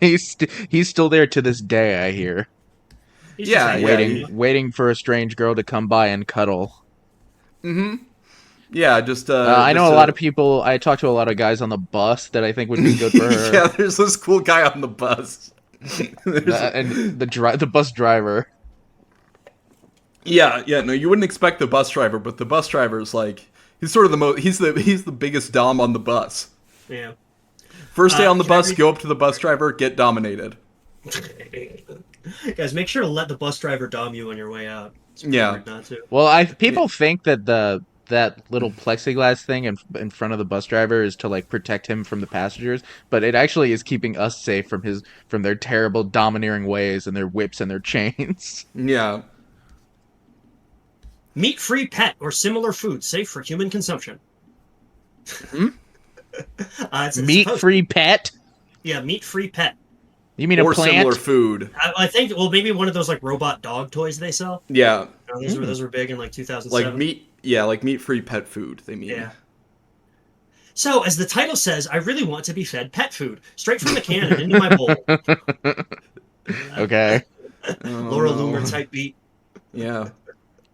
he's still there to this day. I hear. He's Yeah, just Waiting for a strange girl to come by and cuddle. Mm-hmm. Yeah, just. I know a lot of people. I talk to a lot of guys on the bus that I think would be good for her. Yeah, there's this cool guy on the bus. And the bus driver. Yeah. No, you wouldn't expect the bus driver, but the bus driver is like he's sort of the most. He's the biggest dom on the bus. Yeah. First day on the bus, go up to the bus driver, get dominated. Guys, make sure to let the bus driver dom you on your way out. It's Yeah. not to. Well, people think that that little plexiglass thing in front of the bus driver is to like protect him from the passengers, but it actually is keeping us safe from their terrible domineering ways and their whips and their chains. Yeah. Meat-free pet or similar food safe for human consumption. Meat-free pet? Yeah, meat-free pet. You mean or a plant? similar food? I think, well, maybe one of those like robot dog toys they sell. Yeah. Those were big in like 2007. Like meat. Yeah, like meat-free pet food. They mean. Yeah. So, as the title says, I really want to be fed pet food straight from the can and into my bowl. Okay. Laura Loomer type beat. Yeah.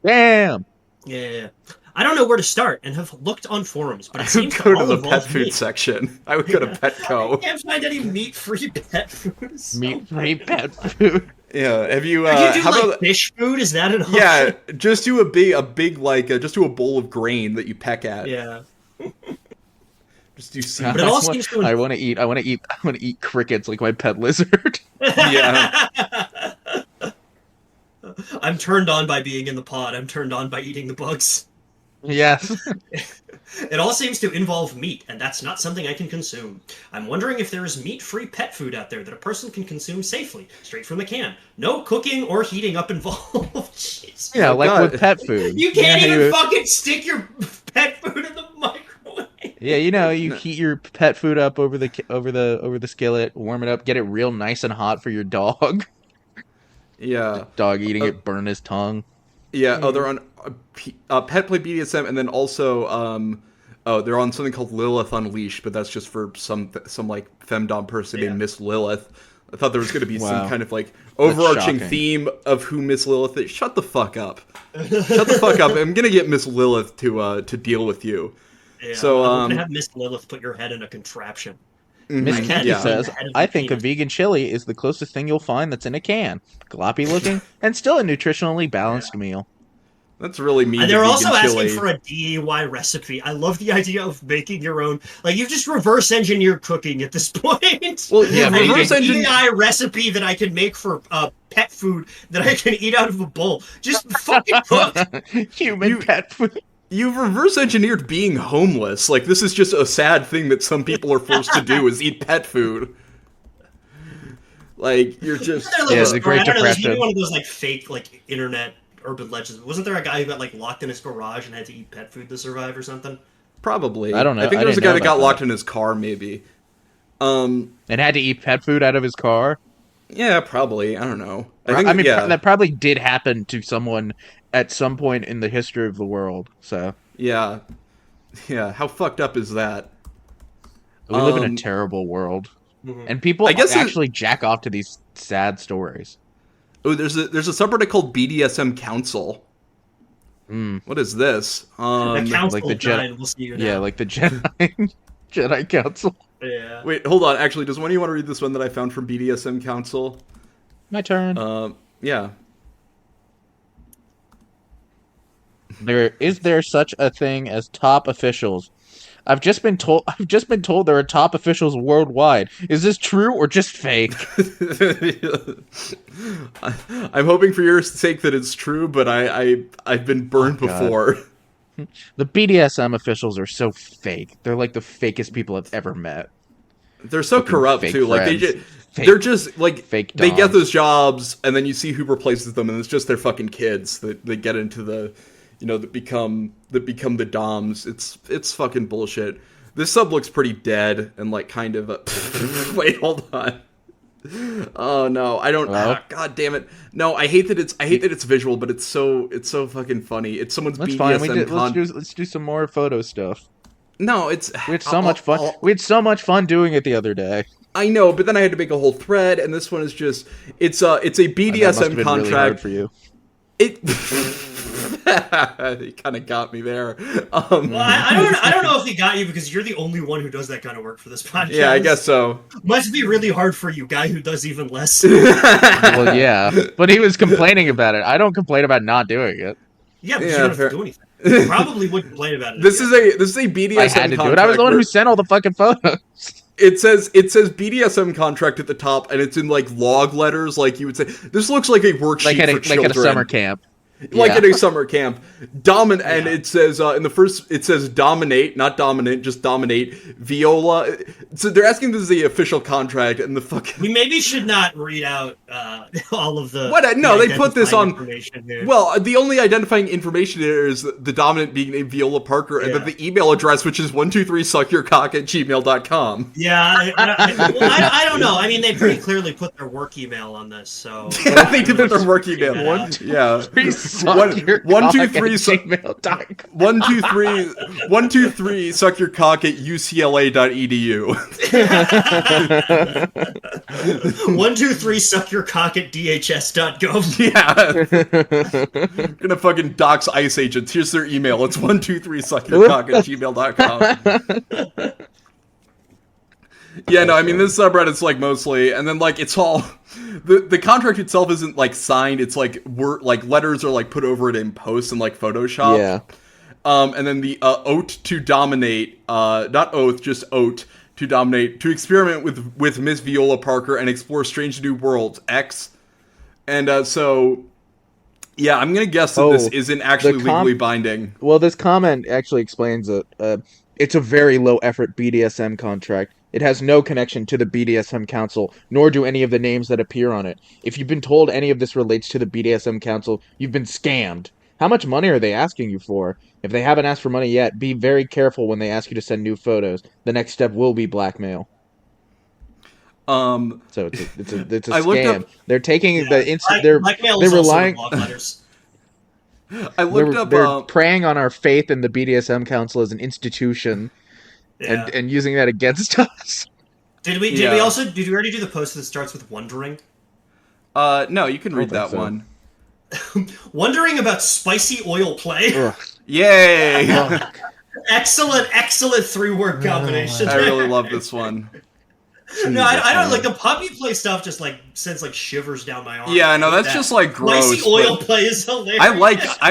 Damn. Yeah. I don't know where to start and have looked on forums, but it I would seems go to all the involve pet food meat. section. I would go to Petco. I can't find any meat-free pet food. Meat-free pet food. Yeah. Have you? Could you do how like about? fish food? Is that an option? Yeah. Just do a big like just do a bowl of grain that you peck at. Yeah. Just do seed. But it all seems to. I want to eat crickets like my pet lizard. Yeah. I'm turned on by being in the pod. I'm turned on by eating the bugs. Yes. It all seems to involve meat, and that's not something I can consume. I'm wondering if there is meat-free pet food out there that a person can consume safely, straight from the can. No cooking or heating up involved. Jeez. Yeah, like God. with pet food. You can't even fucking stick your pet food in the microwave. Yeah, you heat your pet food up over the skillet, warm it up, get it real nice and hot for your dog. Yeah. Dog eating it, burn his tongue. Yeah. Oh, they're on Pet Play BDSM, and then also they're on something called Lilith Unleashed, but that's just for some like femdom person named Miss Lilith. I thought there was going to be some kind of like overarching theme of who Miss Lilith is. Shut the fuck up. Shut the fuck up. I'm going to get Miss Lilith to deal with you. Yeah, So I'm gonna have Miss Lilith put your head in a contraption. Miss Candy says, I think a vegan chili is the closest thing you'll find that's in a can. Gloppy looking, and still a nutritionally balanced meal. That's really mean. And they're also chili. asking for a DIY recipe. I love the idea of making your own. Like, you just reverse engineer cooking at this point. Well, yeah, reverse engineer DIY recipe that I can make for pet food that I can eat out of a bowl. Just fucking cook. Human pet food. You've reverse engineered being homeless. Like, this is just a sad thing that some people are forced to do is eat pet food. Like, you're just... the Great Depression. Maybe one of those, like, fake, like, internet urban legends. Wasn't there a guy who got, like, locked in his garage and had to eat pet food to survive or something? Probably. I don't know. I think there was a guy that got locked in his car, maybe. And had to eat pet food out of his car? Yeah, probably. I don't know. That probably did happen to someone at some point in the history of the world. So yeah. How fucked up is that? We live in a terrible world, and people actually jack off to these sad stories. Oh, there's a subreddit called BDSM Council. What is this? The council like the Jedi. We'll see you now. Yeah, like the Jedi Council. Yeah. Wait, hold on. Actually, does one of you want to read this one that I found from BDSM Council? My turn. Yeah. Is there such a thing as top officials? I've just been told there are top officials worldwide. Is this true or just fake? I'm hoping for your sake that it's true, but I've been burned before. The BDSM officials are so fake. They're like the fakest people I've ever met. They're so corrupt too. Like they're just like fake they doms. get those jobs, and then you see who replaces them, and it's just their fucking kids that they get into the, that become the doms. It's fucking bullshit. This sub looks pretty dead and like kind of. Wait, hold on. Oh no, I don't. God damn it! No, I hate that it's visual, but it's so fucking funny. It's someone's That's BDSM. fine. Let's do some more photo stuff. No, it's we had so much fun. We had so much fun doing it the other day. I know, but then I had to make a whole thread, and this one is just it's a BDSM that must have been contract really hard for you. It. He kind of got me there. Well, I don't know if he got you because you're the only one who does that kind of work for this podcast. Yeah, I guess so. Must be really hard for you, guy who does even less. Well, yeah, but he was complaining about it. I don't complain about not doing it. Yeah, but you don't have to do anything. You probably would complain about it. This is a BDSM I had to do it. I was the one who sent all the fucking photos. It says BDSM contract at the top, and it's in like log letters, like you would say. This looks like a worksheet for children. Like at a summer camp. Like at a summer camp. And it says, in the first, it says dominate, not dominant, just dominate, viola. So they're asking this is the official contract, and the fucking... We maybe should not read out all of the... What? No, they put this on... Here. Well, the only identifying information here is the dominant being named Viola Parker, and then the email address, which is 123suckyourcock@gmail.com. Yeah, I don't know. I mean, they pretty clearly put their work email on this, so... Yeah, they did their work email. 123 suck your cock at ucla.edu. 123 suck your cock at dhs.gov. Yeah. Gonna fucking dox ICE agents. Here's their email. It's 123 suck your cock at gmail.com. Yeah, no, I mean, this subreddit's like mostly, and then like it's all the contract itself isn't like signed. It's like letters are like put over it in post and like Photoshop. Yeah. And then the oath to dominate, not oath, just oath to dominate, to experiment with Miss Viola Parker and explore strange new worlds. X. And so, yeah, I'm gonna guess that this isn't actually legally binding. Well, this comment actually explains it. It's a very low effort BDSM contract. It has no connection to the BDSM Council, nor do any of the names that appear on it. If you've been told any of this relates to the BDSM Council, you've been scammed. How much money are they asking you for? If they haven't asked for money yet, be very careful when they ask you to send new photos. The next step will be blackmail. So it's a scam. They're taking the instant. They're relying. I looked up. They're preying on our faith in the BDSM Council as an institution. Yeah. And using that against us. Did we already do the post that starts with wondering? No, you can read that one. Wondering about spicy oil play. Ugh. Yay! Excellent 3-word combination. I really love this one. No, I don't like the puppy play stuff. Just like sends like shivers down my arm. Yeah, no, that's just like gross. Spicy oil play is hilarious. I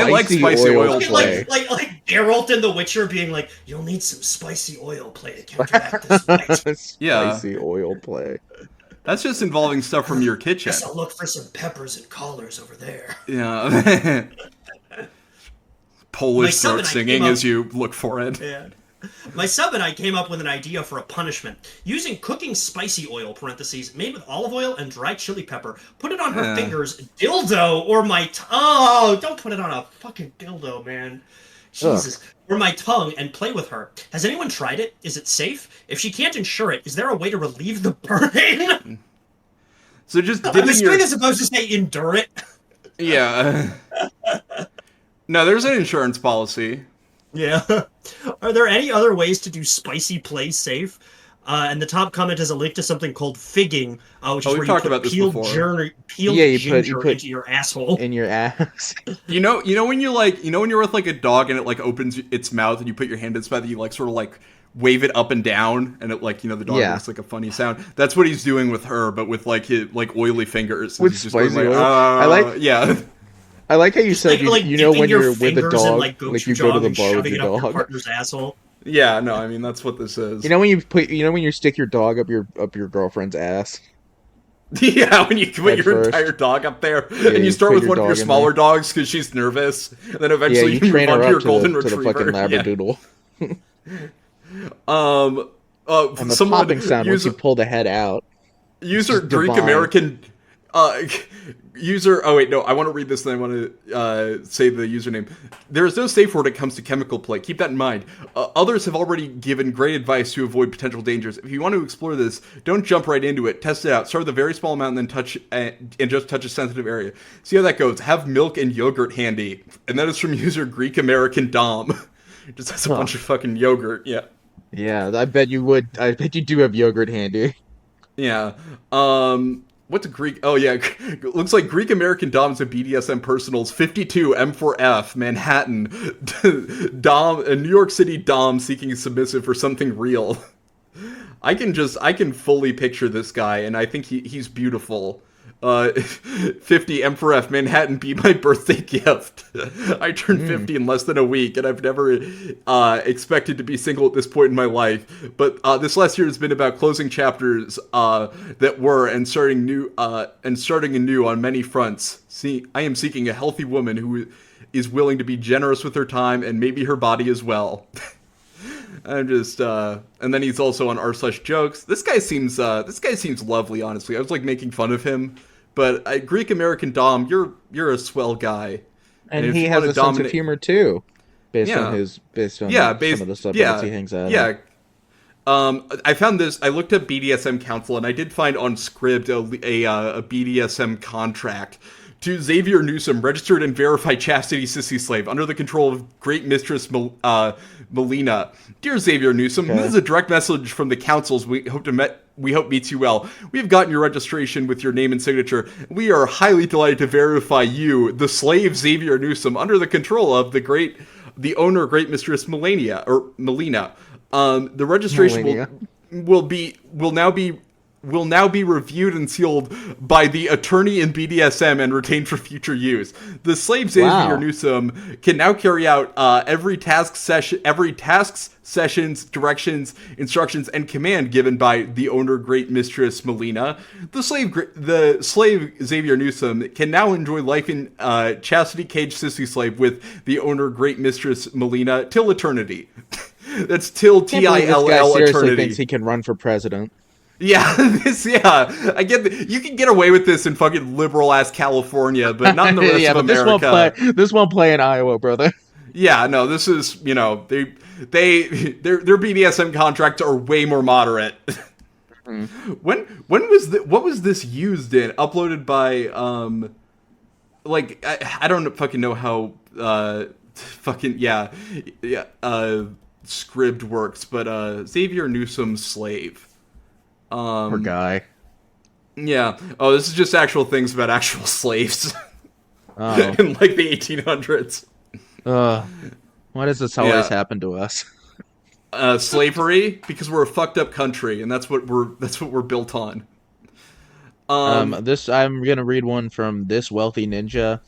like spicy oil play. Like Geralt in The Witcher being like, "You'll need some spicy oil play to counteract this fight." Spicy oil play. That's just involving stuff from your kitchen. Guess I'll look for some peppers and collars over there. Yeah. Polish start singing as you look for it. Yeah. My sub and I came up with an idea for a punishment. Using cooking spicy oil, parentheses, made with olive oil and dry chili pepper. Put it on her fingers, dildo, or my oh, don't put it on a fucking dildo, man. Jesus. Ugh. Or my tongue, and play with her. Has anyone tried it? Is it safe? If she can't ensure it, is there a way to relieve the burning? So just I'm assuming it's supposed to say endure it. Yeah. No, there's an insurance policy. Yeah. Are there any other ways to do spicy play safe? And the top comment is a link to something called figging, which is where you put peeled ginger into your asshole. In your ass. You know when you're with like a dog and it like opens its mouth and you put your hand in its mouth and you like sort of like wave it up and down and it like, the dog makes like a funny sound. That's what he's doing with her, but with like his like oily fingers. With spicy oil. I like how you said like you know when you're with a dog, like you go to the bar with your dog. Your partner's asshole. Yeah, no, I mean that's what this is. You know when you stick your dog up your girlfriend's ass. Yeah, when you put your entire dog up there, and you start with one of your smaller dogs because she's nervous, and then eventually you train her up your golden retriever. To the fucking labradoodle. And the popping sound once you pull the head out. User Greek American. User. Oh wait, no. I want to read this, and I want to say the username. There is no safe word when it comes to chemical play. Keep that in mind. Others have already given great advice to avoid potential dangers. If you want to explore this, don't jump right into it. Test it out. Start with a very small amount, and then touch and just touch a sensitive area. See how that goes. Have milk and yogurt handy. And that is from user Greek American Dom. Just has a bunch of fucking yogurt. Yeah. Yeah, I bet you would. I bet you do have yogurt handy. Yeah. What's a Greek? Oh, yeah. Looks like Greek American Dom's and BDSM Personals 52 M4F Manhattan Dom, a New York City Dom seeking submissive for something real. I can fully picture this guy, and I think he's beautiful. 50 M4F Manhattan, be my birthday gift. I turned 50 in less than a week, and I've never expected to be single at this point in my life. But this last year has been about closing chapters that were and starting anew on many fronts. I am seeking a healthy woman who is willing to be generous with her time and maybe her body as well. I'm just, and then he's also on r/jokes. This guy seems lovely, honestly. I was like making fun of him, but Greek American Dom, you're a swell guy, and he has a sense of humor too, based on some of the subreddits he hangs out. Yeah. I found this. I looked up BDSM Council, and I did find on Scribd a BDSM contract to Xavier Newsom, registered and verified chastity sissy slave, under the control of Great Mistress Melina. Dear Xavier Newsom, This is a direct message from the councils. We hope meets you well. We have gotten your registration with your name and signature. We are highly delighted to verify you, the slave Xavier Newsom, under the control of the owner, Great Mistress Melina. The registration will now be reviewed and sealed by the attorney in BDSM and retained for future use. The slave Xavier Newsom can now carry out every task sessions, directions, instructions, and command given by the owner, Great Mistress Melina. The slave Xavier Newsom can now enjoy life in chastity cage sissy slave with the owner, Great Mistress Melina, till eternity. That's till TILL eternity. Seriously thinks he can run for president. Yeah, I get you can get away with this in fucking liberal ass California, but not in the rest of America. This won't play in Iowa, brother. Yeah, no, this is, their BDSM contracts are way more moderate. When what was this used in? Uploaded by I don't fucking know how Scribd works, but Xavier Newsom slave. Poor guy. Yeah. Oh, this is just actual things about actual slaves. Oh. In like the 1800s. Why does this always happen to us? Slavery, because we're a fucked up country, and that's what we're built on. I'm gonna read one from This Wealthy Ninja.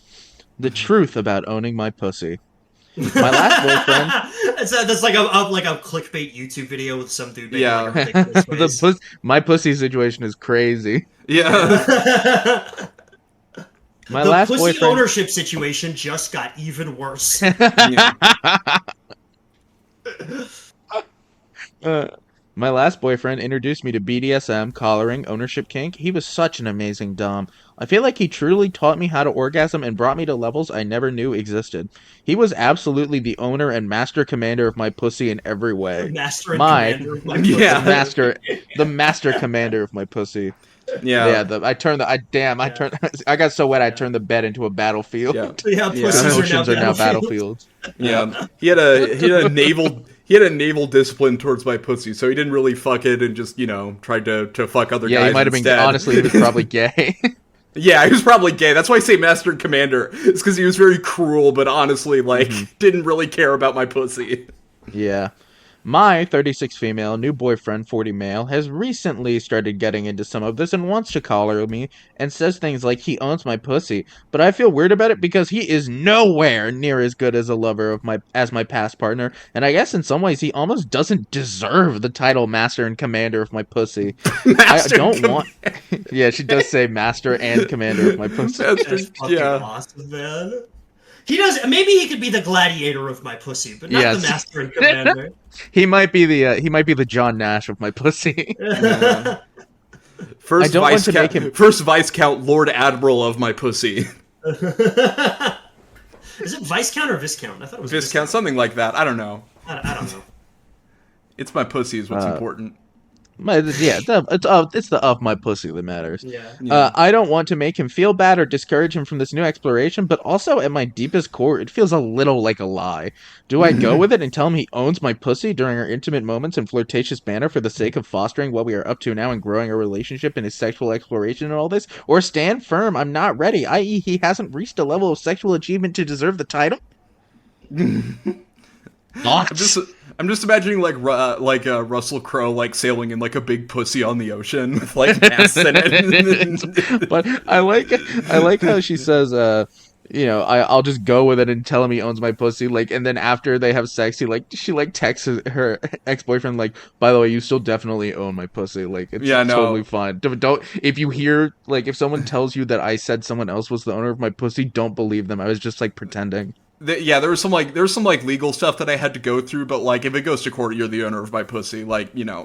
The truth about owning my pussy. My last boyfriend. That's like a clickbait YouTube video with some dude making like a ridiculous face. My pussy situation is crazy. Yeah. The last pussy boyfriend... ownership situation just got even worse. My last boyfriend introduced me to BDSM, collaring, ownership kink. He was such an amazing dom. I feel like he truly taught me how to orgasm and brought me to levels I never knew existed. He was absolutely the owner and master commander of my pussy in every way. Commander of my pussy. Yeah, the master commander of my pussy. Yeah. I got so wet I turned the bed into a battlefield. Yeah, emotions are now battlefields. Yeah. He had a naval discipline towards my pussy, so he didn't really fuck it and just, tried to fuck other guys. Yeah, he might have been, honestly, he was probably gay. Yeah, he was probably gay. That's why I say master and commander. It's because he was very cruel, but honestly, didn't really care about my pussy. Yeah. My 36 female, new boyfriend, 40 male, has recently started getting into some of this and wants to collar me and says things like he owns my pussy, but I feel weird about it because he is nowhere near as good as a lover as my past partner, and I guess in some ways he almost doesn't deserve the title master and commander of my pussy. Yeah, she does say master and commander of my pussy. That's fucking awesome, man. He does. Maybe he could be the gladiator of my pussy, but not the master and commander. He might be the John Nash of my pussy. First vice count Lord Admiral of my pussy. Is it Viscount or Viscount? I thought it was Viscount, something like that. I don't know. I don't know. It's my pussy is what's important. It's the of my pussy that matters. Yeah. I don't want to make him feel bad or discourage him from this new exploration, but also at my deepest core, it feels a little like a lie. Do I go with it and tell him he owns my pussy during our intimate moments in flirtatious manner for the sake of fostering what we are up to now and growing our relationship and his sexual exploration and all this? Or stand firm, I'm not ready, i.e. he hasn't reached a level of sexual achievement to deserve the title? Thoughts? I'm just imagining Russell Crowe like sailing in like a big pussy on the ocean with like masts in it. But I like how she says, I'll just go with it and tell him he owns my pussy. Like, and then after they have sex, she texts her ex-boyfriend like, by the way, you still definitely own my pussy. Like, it's totally fine. Don't if you hear like if someone tells you that I said someone else was the owner of my pussy, don't believe them. I was just like pretending. There was some legal stuff that I had to go through, but like if it goes to court, you're the owner of my pussy. Like, Yeah.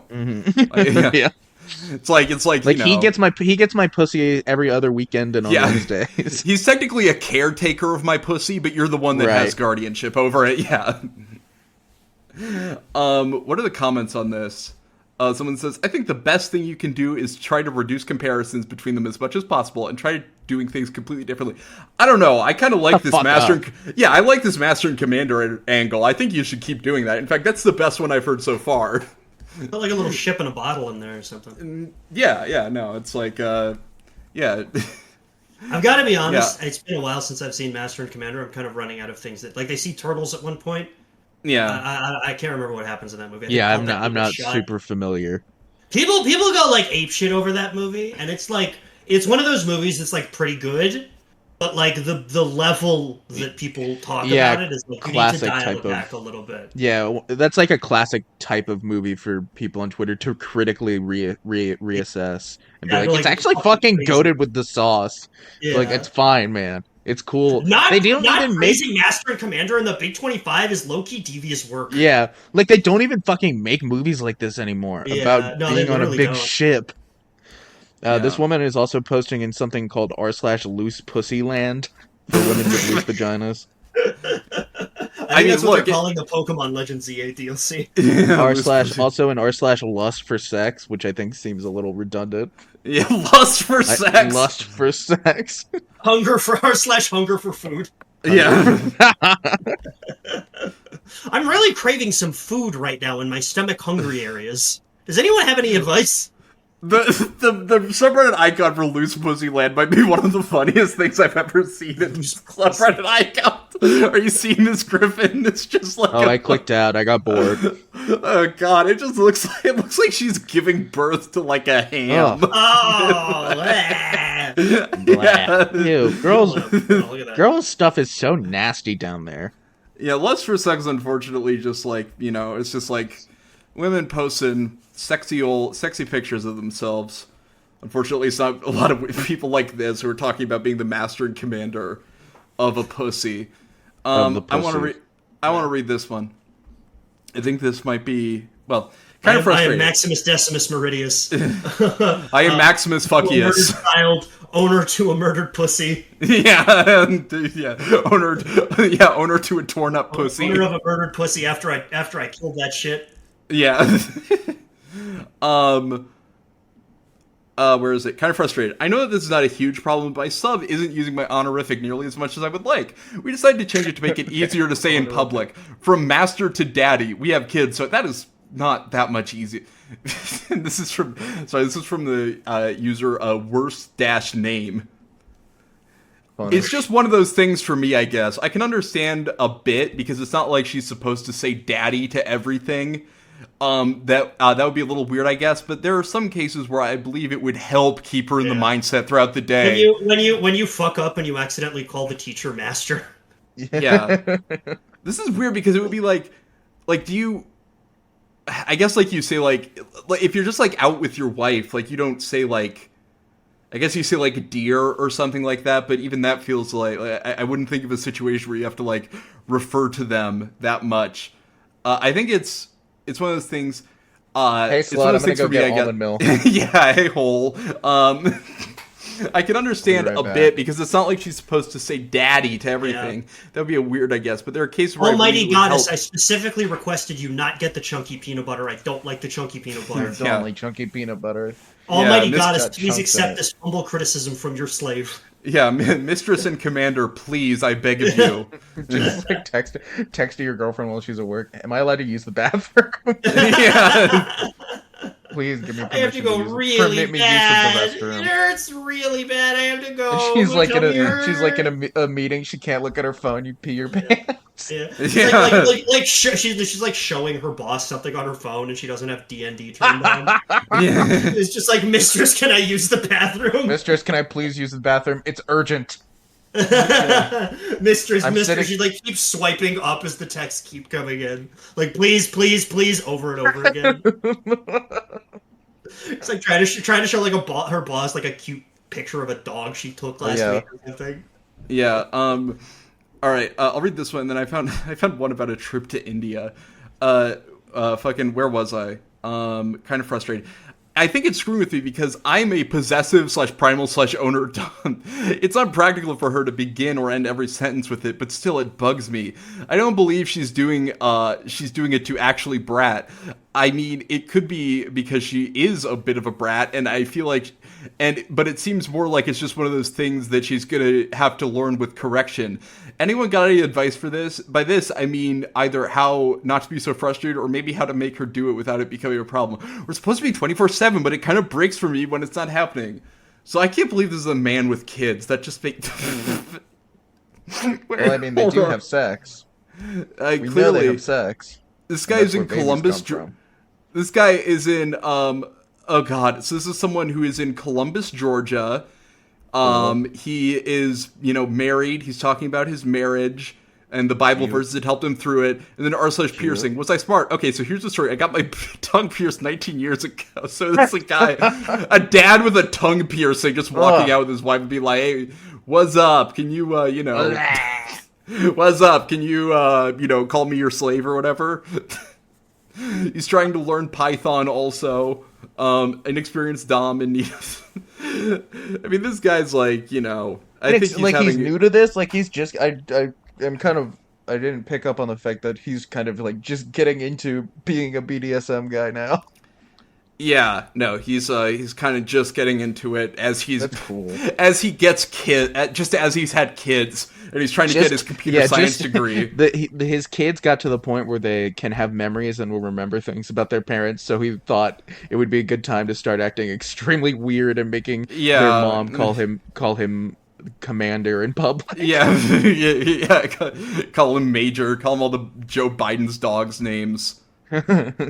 It's like he gets my pussy every other weekend and on Wednesdays. He's technically a caretaker of my pussy, but you're the one that has guardianship over it. Yeah. What are the comments on this? Someone says, I think the best thing you can do is try to reduce comparisons between them as much as possible and try doing things completely differently. I don't know. I kind of like this I like this Master and Commander angle. I think you should keep doing that. In fact, that's the best one I've heard so far. Felt like a little ship in a bottle in there or something. No, it's like, I've got to be honest, it's been a while since I've seen Master and Commander. I'm kind of running out of things that, like, they see turtles at one point. Yeah. I can't remember what happens in that movie. I'm not super familiar. People go like apeshit over that movie, and it's like, it's one of those movies that's like pretty good, but like the level that people talk about it is like you need to dial it back a little bit. Yeah, that's like a classic type of movie for people on Twitter to critically reassess and be like, it's actually fucking goated with the sauce. Yeah. Like, it's fine, man. It's cool. Not raising Master and Commander in the Big 25 is low-key devious work. Yeah, like they don't even fucking make movies like this anymore about being on a big ship. This woman is also posting in something called r/loose pussy land for women with loose vaginas. I think that's what they're calling the Pokemon Legends ZA DLC. Also an r/lust for sex, which I think seems a little redundant. Yeah, lust for sex. Lust for sex. Hunger for r/hunger for food. Yeah. I'm really craving some food right now in my stomach hungry areas. Does anyone have any advice? The subreddit icon for Loose Pussy Land might be one of the funniest things I've ever seen in subreddit icon. Are you seeing this, Griffin? It's just like I clicked out. I got bored. Oh god, it looks like she's giving birth to like a ham. Yeah. Ew, girls stuff is so nasty down there. Yeah, lust for sex, unfortunately, just like, it's just like women posting sexy pictures of themselves. Unfortunately, it's not a lot of people like this who are talking about being the Master and Commander of a pussy. I want to read this one. I think this might be kind of frustrating. I am Maximus Decimus Meridius. I am Maximus Fuckius. Child, owner to a murdered pussy. Owner to a torn up pussy. Owner of a murdered pussy after I killed that shit. Yeah. Where is it? Kind of frustrated. I know that this is not a huge problem, but my sub isn't using my honorific nearly as much as I would like. We decided to change it to make it easier to say in public. From master to daddy. We have kids, so that is not that much easier. This is from the user worst-name. It's just one of those things for me, I guess. I can understand a bit because it's not like she's supposed to say daddy to everything. That would be a little weird, I guess, but there are some cases where I believe it would help keep her in the mindset throughout the day. When you fuck up and you accidentally call the teacher master. Yeah. This is weird because it would be like do you, I guess like you say like if you're just like out with your wife, like you don't say like, I guess you say like dear or something like that, but even that feels like I wouldn't think of a situation where you have to like refer to them that much. I think it's one of those things. Hey, slut, I'm gonna go get almond milk. Yeah, hey, hole. I can understand a bit because it's not like she's supposed to say daddy to everything. Yeah. That would be a weird, I guess. But there are cases where Almighty Goddess, I specifically requested you not get the chunky peanut butter. I don't like the chunky peanut butter. I don't like chunky peanut butter. Almighty Goddess, please accept this humble criticism from your slave. Yeah, mistress and commander, please, I beg of you. Just like text to your girlfriend while she's at work. Am I allowed to use the bathroom? Yeah. Please give me permission. I have to go really bad. It hurts really bad. I have to go. And she's like in a meeting. She can't look at her phone. You pee your pants. Yeah. Yeah. She's like showing her boss something on her phone, and she doesn't have DND turned on. Yeah. It's just like, mistress, can I use the bathroom? Mistress, can I please use the bathroom? It's urgent. Mistress, she like keeps swiping up as the texts keep coming in. Like, please, please, please, over and over again. It's like trying to show like her boss like a cute picture of a dog she took last week or something. Yeah. All right. I'll read this one. And then I found one about a trip to India. Fucking, where was I? Kind of frustrated. I think it's screwing with me because I'm a possessive / primal / owner Dom. It's unpractical for her to begin or end every sentence with it, but still it bugs me. I don't believe she's doing it to actually brat. I mean, it could be because she is a bit of a brat, and I feel like, but it seems more like it's just one of those things that she's gonna have to learn with correction. Anyone got any advice for this? By this, I mean either how not to be so frustrated or maybe how to make her do it without it becoming a problem. We're supposed to be 24/7, but it kind of breaks for me when it's not happening. So I can't believe this is a man with kids. That just makes... Well, I mean, they do have sex. We know they have sex. This guy is in Columbus. This guy is in... oh, God. So this is someone who is in Columbus, Georgia. He is, married. He's talking about his marriage and the Bible verses that helped him through it. And then r/piercing. Was I smart? Okay, so here's the story. I got my tongue pierced 19 years ago. So this is a guy, a dad with a tongue piercing, just walking out with his wife and be like, hey, what's up? Can you, what's up? Can you, call me your slave or whatever? He's trying to learn Python also. Inexperienced Dom in need of... I mean, this guy's like, I think he's new to this. Like, he's just... I'm kind of... I didn't pick up on the fact that he's kind of like just getting into being a BDSM guy now. Yeah, no, he's kind of just getting into it as he's... That's cool. As he gets just as he's had kids, and he's trying to get his computer science degree. His kids got to the point where they can have memories and will remember things about their parents, so he thought it would be a good time to start acting extremely weird and making their mom call him commander in public. Yeah, call him Major, call him all the Joe Biden's dogs' names.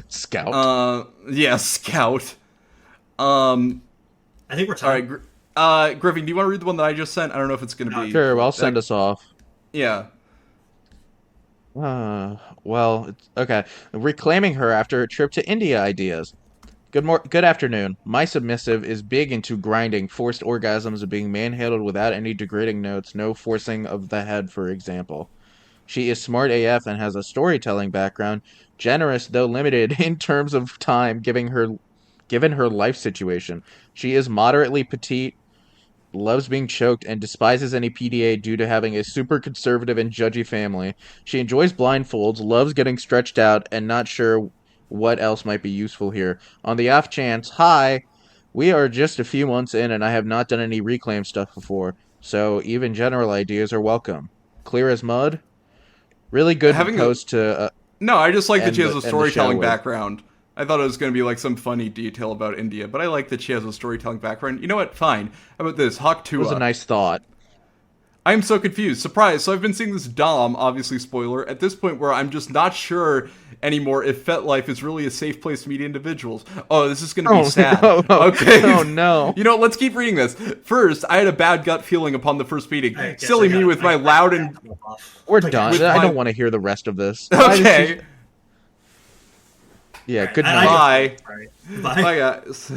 Scout. Yeah, Scout. I think we're time. All right, Griffin, do you want to read the one that I just sent? I don't know if it's going to be... Sure, I'll send us off. Yeah. Well, okay. Reclaiming her after a trip to India ideas. Good afternoon. My submissive is big into grinding, forced orgasms of being manhandled without any degrading notes, no forcing of the head, for example. She is smart AF and has a storytelling background, generous though limited in terms of time given her life situation. She is moderately petite, loves being choked, and despises any PDA due to having a super conservative and judgy family. She enjoys blindfolds, loves getting stretched out, and not sure what else might be useful here. On the off chance, hi, we are just a few months in and I have not done any reclaim stuff before, so even general ideas are welcome. Clear as mud? Really good post to... no, I just like that she has a storytelling background. I thought it was going to be like some funny detail about India, but I like that she has a storytelling background. You know what? Fine. How about this? Hawk Tua. It was a nice thought. I'm so confused. Surprise. So I've been seeing this Dom, obviously spoiler, at this point where I'm just not sure anymore if FetLife is really a safe place to meet individuals. Oh, this is going to be sad. No. Okay. Oh, no. You know what? Let's keep reading this. First, I had a bad gut feeling upon the first meeting. Silly me with my loud and... We're done. I don't want to hear the rest of this. Okay. Yeah, good night. Bye. Bye, guys.